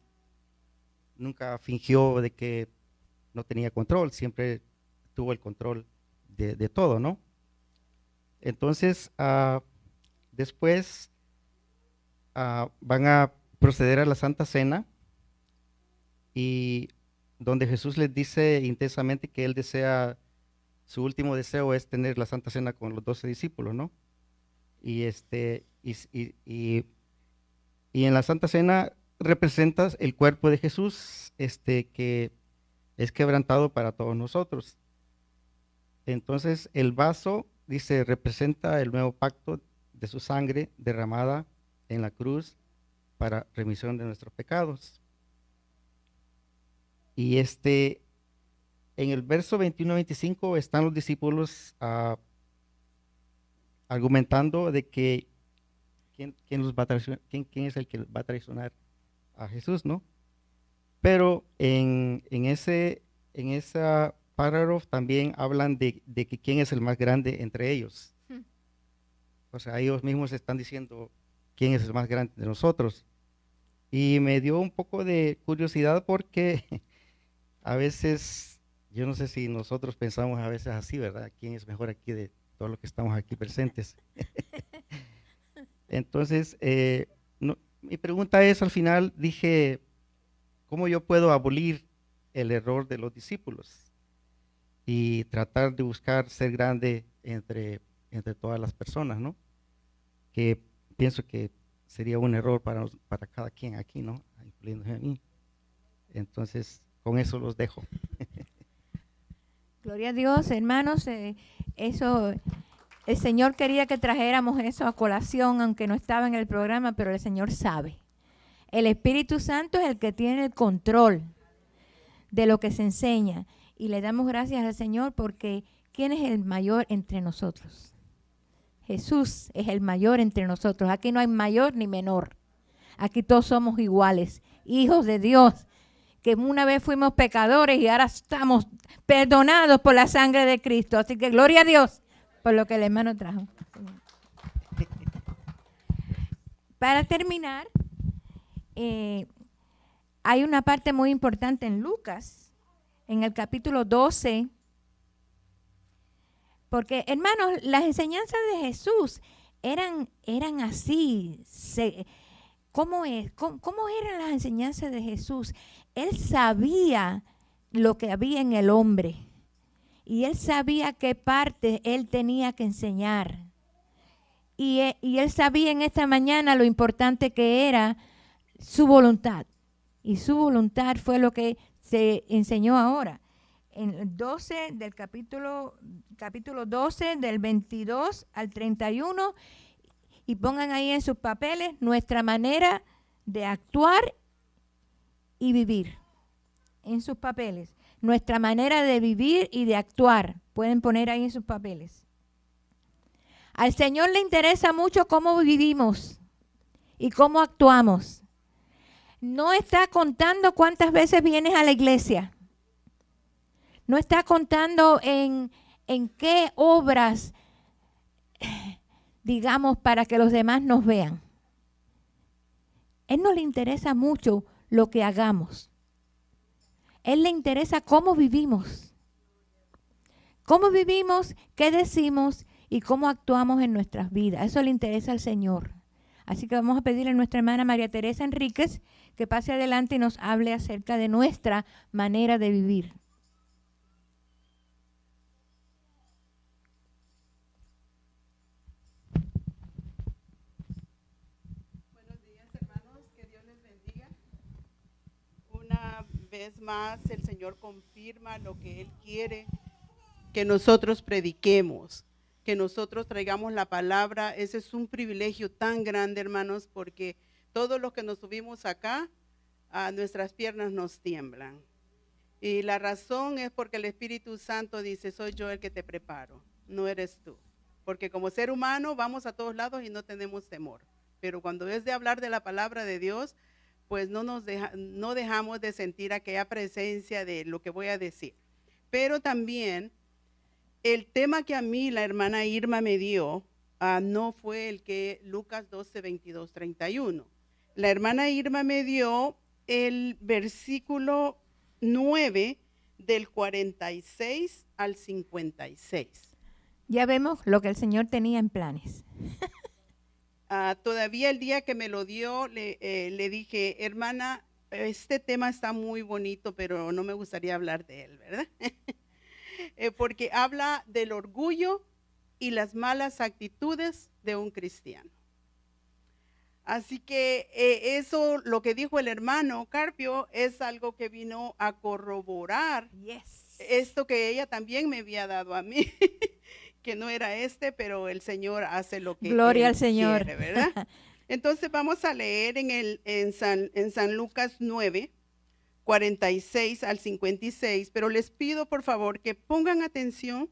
nunca fingió de que no tenía control, siempre tuvo el control de todo, ¿no? Entonces, después van a proceder a la Santa Cena y donde Jesús les dice intensamente que él su último deseo es tener la Santa Cena con los 12 discípulos, ¿no? Y en la Santa Cena representas el cuerpo de Jesús, que es quebrantado para todos nosotros. Entonces el vaso, dice, representa el nuevo pacto de su sangre derramada en la cruz para remisión de nuestros pecados. Y en el verso 21-25 están los discípulos argumentando de que quién es el que va a traicionar a Jesús, ¿no? Pero en esa párrafo también hablan de que quién es el más grande entre ellos. O sea, ellos mismos están diciendo quién es el más grande de nosotros. Y me dio un poco de curiosidad porque a veces, yo no sé si nosotros pensamos a veces así, ¿verdad? ¿Quién es mejor aquí de todos los que estamos aquí presentes? Entonces, mi pregunta es, al final dije, ¿cómo yo puedo abolir el error de los discípulos y tratar de buscar ser grande entre todas las personas, ¿no? Que pienso que sería un error para cada quien aquí, ¿no? Incluyéndome a mí. Entonces, con eso los dejo. Gloria a Dios, hermanos. Eso, el Señor quería que trajéramos eso a colación, aunque no estaba en el programa, pero el Señor sabe. El Espíritu Santo es el que tiene el control de lo que se enseña. Y le damos gracias al Señor porque ¿quién es el mayor entre nosotros? Jesús es el mayor entre nosotros. Aquí no hay mayor ni menor. Aquí todos somos iguales, hijos de Dios, que una vez fuimos pecadores y ahora estamos perdonados por la sangre de Cristo. Así que gloria a Dios por lo que el hermano trajo. Para terminar, hay una parte muy importante en Lucas, en el capítulo 12, porque, hermanos, las enseñanzas de Jesús eran así. ¿Cómo eran las enseñanzas de Jesús? Él sabía lo que había en el hombre y él sabía qué parte él tenía que enseñar. Y él sabía en esta mañana lo importante que era su voluntad. Y su voluntad fue lo que se enseñó ahora. En el 12 del capítulo 12, del 22 al 31, y pongan ahí en sus papeles nuestra manera de actuar y vivir. En sus papeles. Nuestra manera de vivir y de actuar. Pueden poner ahí en sus papeles. Al Señor le interesa mucho cómo vivimos y cómo actuamos. No está contando cuántas veces vienes a la iglesia. No está contando en qué obras, digamos, para que los demás nos vean. Él no le interesa mucho lo que hagamos. Él le interesa cómo vivimos. Cómo vivimos, qué decimos y cómo actuamos en nuestras vidas. Eso le interesa al Señor. Así que vamos a pedirle a nuestra hermana María Teresa Enríquez que pase adelante y nos hable acerca de nuestra manera de vivir. Una vez más el Señor confirma lo que Él quiere, que nosotros prediquemos, que nosotros traigamos la palabra. Ese es un privilegio tan grande, hermanos, porque todos los que nos subimos acá, a nuestras piernas nos tiemblan. Y la razón es porque el Espíritu Santo dice, soy yo el que te preparo, no eres tú. Porque como ser humano vamos a todos lados y no tenemos temor. Pero cuando es de hablar de la palabra de Dios, pues no dejamos de sentir aquella presencia de lo que voy a decir. Pero también el tema que a mí la hermana Irma me dio, no fue el que Lucas 12, 22, 31. La hermana Irma me dio el versículo 9 del 46 al 56. Ya vemos lo que el Señor tenía en planes. Todavía el día que me lo dio, le dije, hermana, este tema está muy bonito, pero no me gustaría hablar de él, ¿verdad? Porque habla del orgullo y las malas actitudes de un cristiano. Así que eso, lo que dijo el hermano Carpio, es algo que vino a corroborar esto que ella también me había dado a mí. Que no era pero el Señor hace lo que Gloria Él al Señor. quiere, ¿verdad? Entonces vamos a leer en San Lucas 9, 46 al 56, pero les pido por favor que pongan atención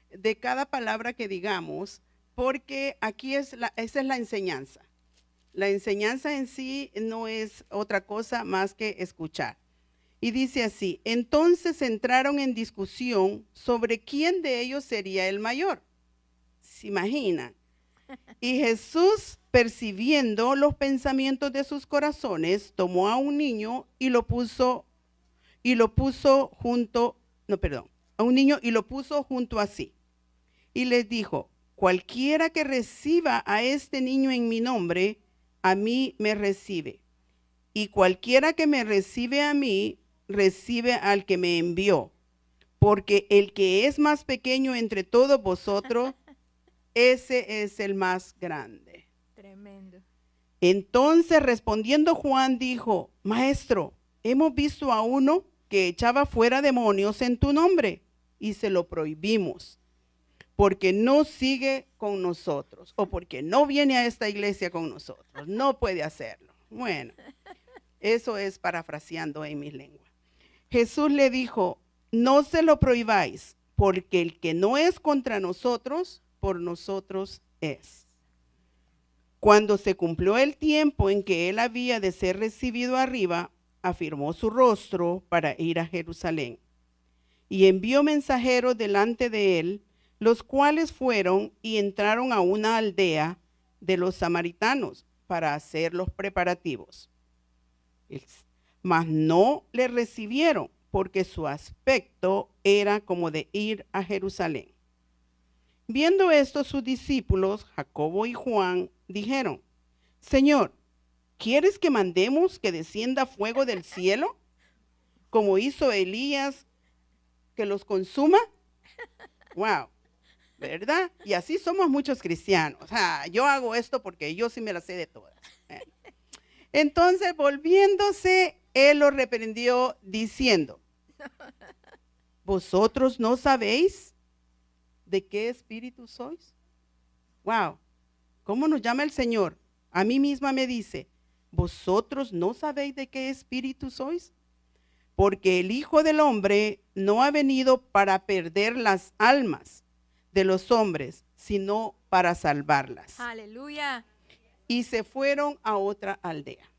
de cada palabra que digamos, porque aquí esa es la enseñanza. La enseñanza en sí no es otra cosa más que escuchar. Y dice así, entonces entraron en discusión sobre quién de ellos sería el mayor. ¿Se imaginan? Y Jesús, percibiendo los pensamientos de sus corazones, tomó a un niño y lo puso junto a sí. Y les dijo, cualquiera que reciba a este niño en mi nombre, a mí me recibe. Y cualquiera que me recibe a mí, recibe al que me envió, porque el que es más pequeño entre todos vosotros, ese es el más grande. Tremendo. Entonces respondiendo Juan dijo, maestro, hemos visto a uno que echaba fuera demonios en tu nombre y se lo prohibimos, porque no sigue con nosotros o porque no viene a esta iglesia con nosotros, no puede hacerlo. Bueno, eso es parafraseando en mi lengua. Jesús le dijo, no se lo prohibáis, porque el que no es contra nosotros, por nosotros es. Cuando se cumplió el tiempo en que él había de ser recibido arriba, afirmó su rostro para ir a Jerusalén. Y envió mensajeros delante de él, los cuales fueron y entraron a una aldea de los samaritanos para hacer los preparativos. Mas no le recibieron, porque su aspecto era como de ir a Jerusalén. Viendo esto, sus discípulos, Jacobo y Juan, dijeron, Señor, ¿quieres que mandemos que descienda fuego del cielo, como hizo Elías, que los consuma? Wow, ¿verdad? Y así somos muchos cristianos. Yo hago esto porque yo sí me la sé de todas. Entonces, volviéndose, él los reprendió diciendo, ¿vosotros no sabéis de qué espíritu sois? Wow, ¿cómo nos llama el Señor? A mí misma me dice, ¿vosotros no sabéis de qué espíritu sois? Porque el Hijo del Hombre no ha venido para perder las almas de los hombres, sino para salvarlas. Aleluya. y se fueron a otra aldea.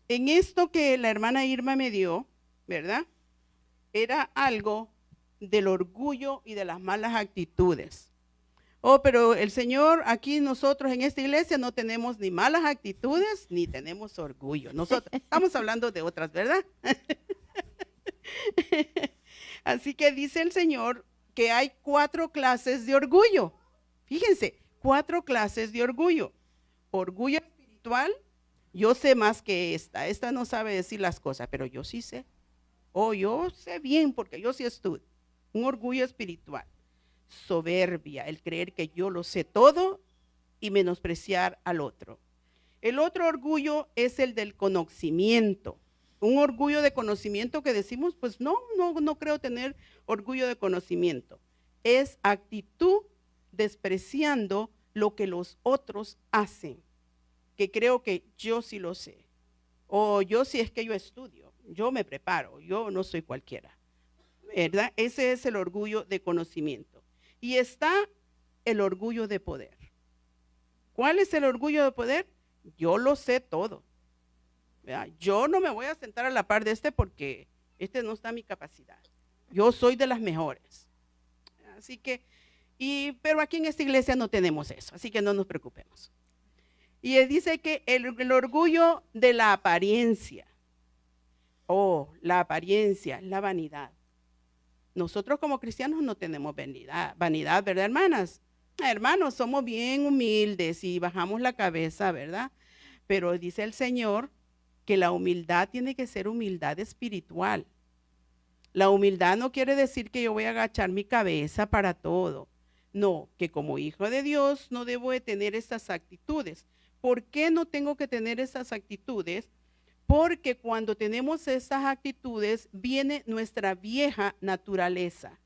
En esto que la hermana Irma me dio, ¿verdad? Era algo del orgullo y de las malas actitudes. Oh, pero el Señor, aquí nosotros en esta iglesia no tenemos ni malas actitudes ni tenemos orgullo. Nosotros estamos hablando de otras, ¿verdad? Así que dice el Señor que hay 4 clases de orgullo. Fíjense, 4 clases de orgullo. Orgullo espiritual, yo sé más que esta no sabe decir las cosas, pero yo sí sé. Yo sé bien porque yo sí estudio. Un orgullo espiritual. Soberbia, el creer que yo lo sé todo y menospreciar al otro. El otro orgullo es el del conocimiento. Un orgullo de conocimiento que decimos, pues no creo tener orgullo de conocimiento. Es actitud despreciando lo que los otros hacen, que creo que yo sí lo sé. O yo sí es que yo estudio, yo me preparo, yo no soy cualquiera. ¿Verdad? Ese es el orgullo de conocimiento. Y está el orgullo de poder. ¿Cuál es el orgullo de poder? Yo lo sé todo. ¿Verdad? Yo no me voy a sentar a la par de porque no está en mi capacidad. Yo soy de las mejores. Así que, pero aquí en esta iglesia no tenemos eso, así que no nos preocupemos. Y él dice que el orgullo de la apariencia. La apariencia, la vanidad. Nosotros como cristianos no tenemos vanidad, ¿verdad, hermanas? Hermanos, somos bien humildes y bajamos la cabeza, ¿verdad? Pero dice el Señor que la humildad tiene que ser humildad espiritual. La humildad no quiere decir que yo voy a agachar mi cabeza para todo. No, que como hijo de Dios no debo de tener esas actitudes. ¿Por qué no tengo que tener esas actitudes? Porque cuando tenemos esas actitudes viene nuestra vieja naturaleza.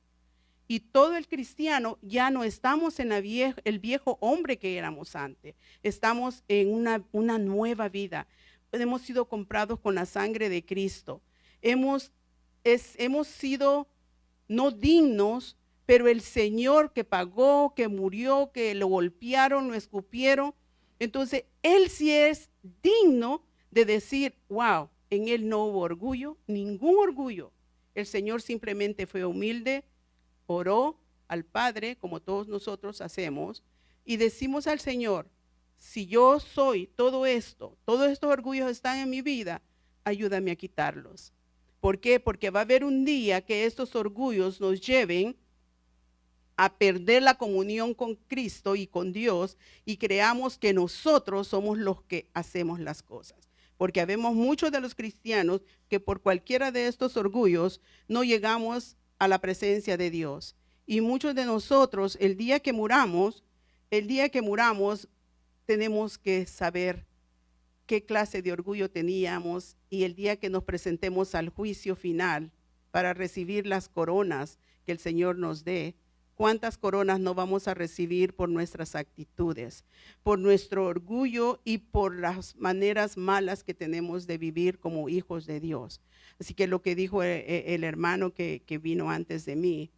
Y todo el cristiano ya no estamos en el viejo hombre que éramos antes. Estamos en una nueva vida. Hemos sido comprados con la sangre de Cristo. Hemos sido no dignos, pero el Señor que pagó, que murió, que lo golpearon, lo escupieron. Entonces, Él sí es digno de decir, wow, en Él no hubo orgullo, ningún orgullo. El Señor simplemente fue humilde, oró al Padre, como todos nosotros hacemos, y decimos al Señor, si yo soy todo esto, todos estos orgullos están en mi vida, ayúdame a quitarlos. ¿Por qué? Porque va a haber un día que estos orgullos nos lleven a perder la comunión con Cristo y con Dios y creamos que nosotros somos los que hacemos las cosas. Porque habemos muchos de los cristianos que por cualquiera de estos orgullos no llegamos a la presencia de Dios. Y muchos de nosotros, el día que muramos, tenemos que saber qué clase de orgullo teníamos y el día que nos presentemos al juicio final para recibir las coronas que el Señor nos dé, ¿cuántas coronas no vamos a recibir por nuestras actitudes, por nuestro orgullo y por las maneras malas que tenemos de vivir como hijos de Dios? Así que lo que dijo el hermano que vino antes de mí,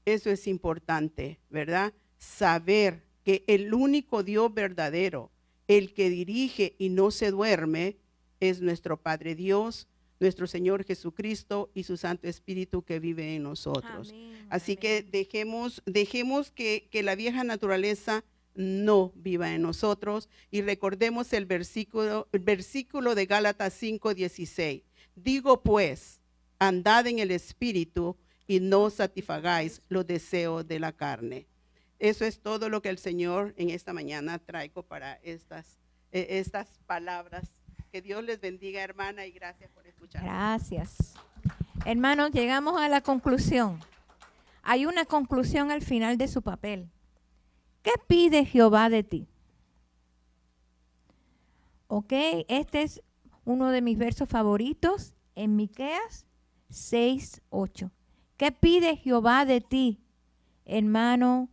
eso es importante, ¿verdad? Saber que el único Dios verdadero, el que dirige y no se duerme, es nuestro Padre Dios, nuestro Señor Jesucristo y su Santo Espíritu que vive en nosotros. Amén, Así amén. que dejemos que la vieja naturaleza no viva en nosotros y recordemos el versículo de Gálatas 5:16. Digo pues, andad en el Espíritu y no satisfagáis los deseos de la carne. Eso es todo lo que el Señor en esta mañana traigo para estas palabras. Que Dios les bendiga, hermana, y gracias por escuchar. Gracias. Hermanos, llegamos a la conclusión. Hay una conclusión al final de su papel. ¿Qué pide Jehová de ti? Ok, este es uno de mis versos favoritos en Miqueas 6:8. ¿Qué pide Jehová de ti, hermano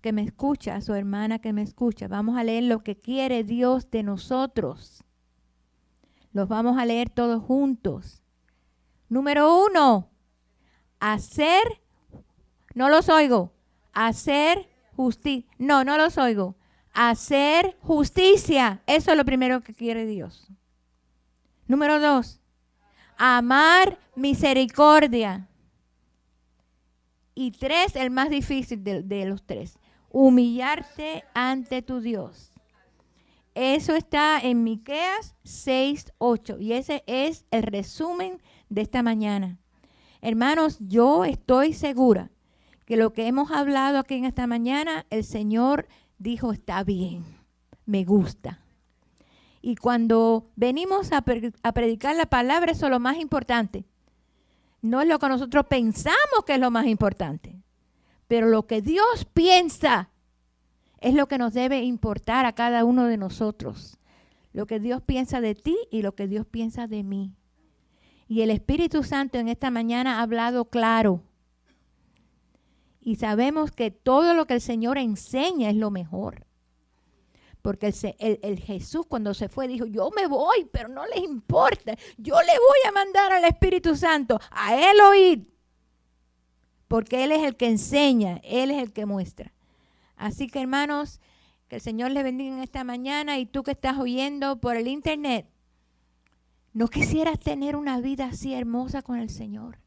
que me escuchas o hermana que me escucha? Vamos a leer lo que quiere Dios de nosotros. Los vamos a leer todos juntos. Número 1, no los oigo. Hacer justicia. No los oigo. Hacer justicia. Eso es lo primero que quiere Dios. Número 2. Amar misericordia. Y 3, el más difícil de los 3. Humillarte ante tu Dios. Eso está en Miqueas 6:8. Y ese es el resumen de esta mañana. Hermanos, yo estoy segura que lo que hemos hablado aquí en esta mañana, el Señor dijo, está bien, me gusta. Y cuando venimos a predicar la palabra, eso es lo más importante. No es lo que nosotros pensamos que es lo más importante, pero lo que Dios piensa es lo que nos debe importar a cada uno de nosotros. Lo que Dios piensa de ti y lo que Dios piensa de mí. Y el Espíritu Santo en esta mañana ha hablado claro. Y sabemos que todo lo que el Señor enseña es lo mejor. Porque el Jesús cuando se fue dijo, yo me voy, pero no les importa. Yo le voy a mandar al Espíritu Santo, a Él oír. Porque Él es el que enseña, Él es el que muestra. Así que hermanos, que el Señor les bendiga en esta mañana. Y tú que estás oyendo por el internet, ¿no quisieras tener una vida así hermosa con el Señor?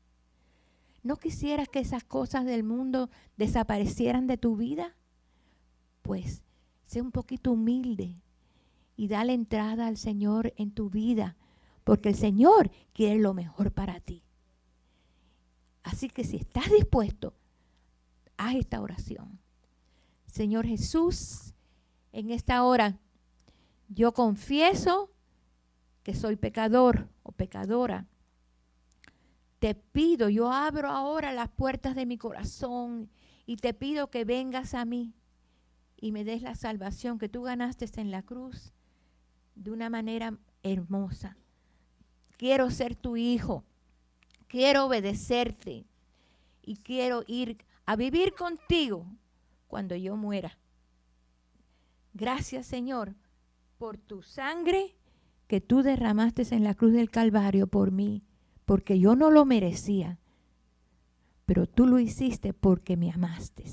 ¿No quisieras que esas cosas del mundo desaparecieran de tu vida? Pues sé un poquito humilde y dale entrada al Señor en tu vida, porque el Señor quiere lo mejor para ti. Así que si estás dispuesto, haz esta oración. Señor Jesús, en esta hora yo confieso que soy pecador o pecadora. Te pido, yo abro ahora las puertas de mi corazón y te pido que vengas a mí y me des la salvación que tú ganaste en la cruz de una manera hermosa. Quiero ser tu hijo, quiero obedecerte y quiero ir a vivir contigo cuando yo muera. Gracias, Señor, por tu sangre que tú derramaste en la cruz del Calvario por mí, porque yo no lo merecía, pero tú lo hiciste porque me amaste.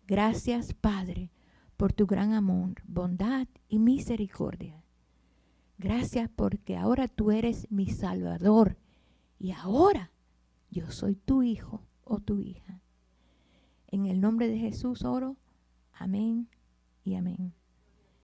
Gracias, Padre, por tu gran amor, bondad y misericordia. Gracias porque ahora tú eres mi Salvador y ahora yo soy tu hijo o tu hija. En el nombre de Jesús oro. Amén y amén.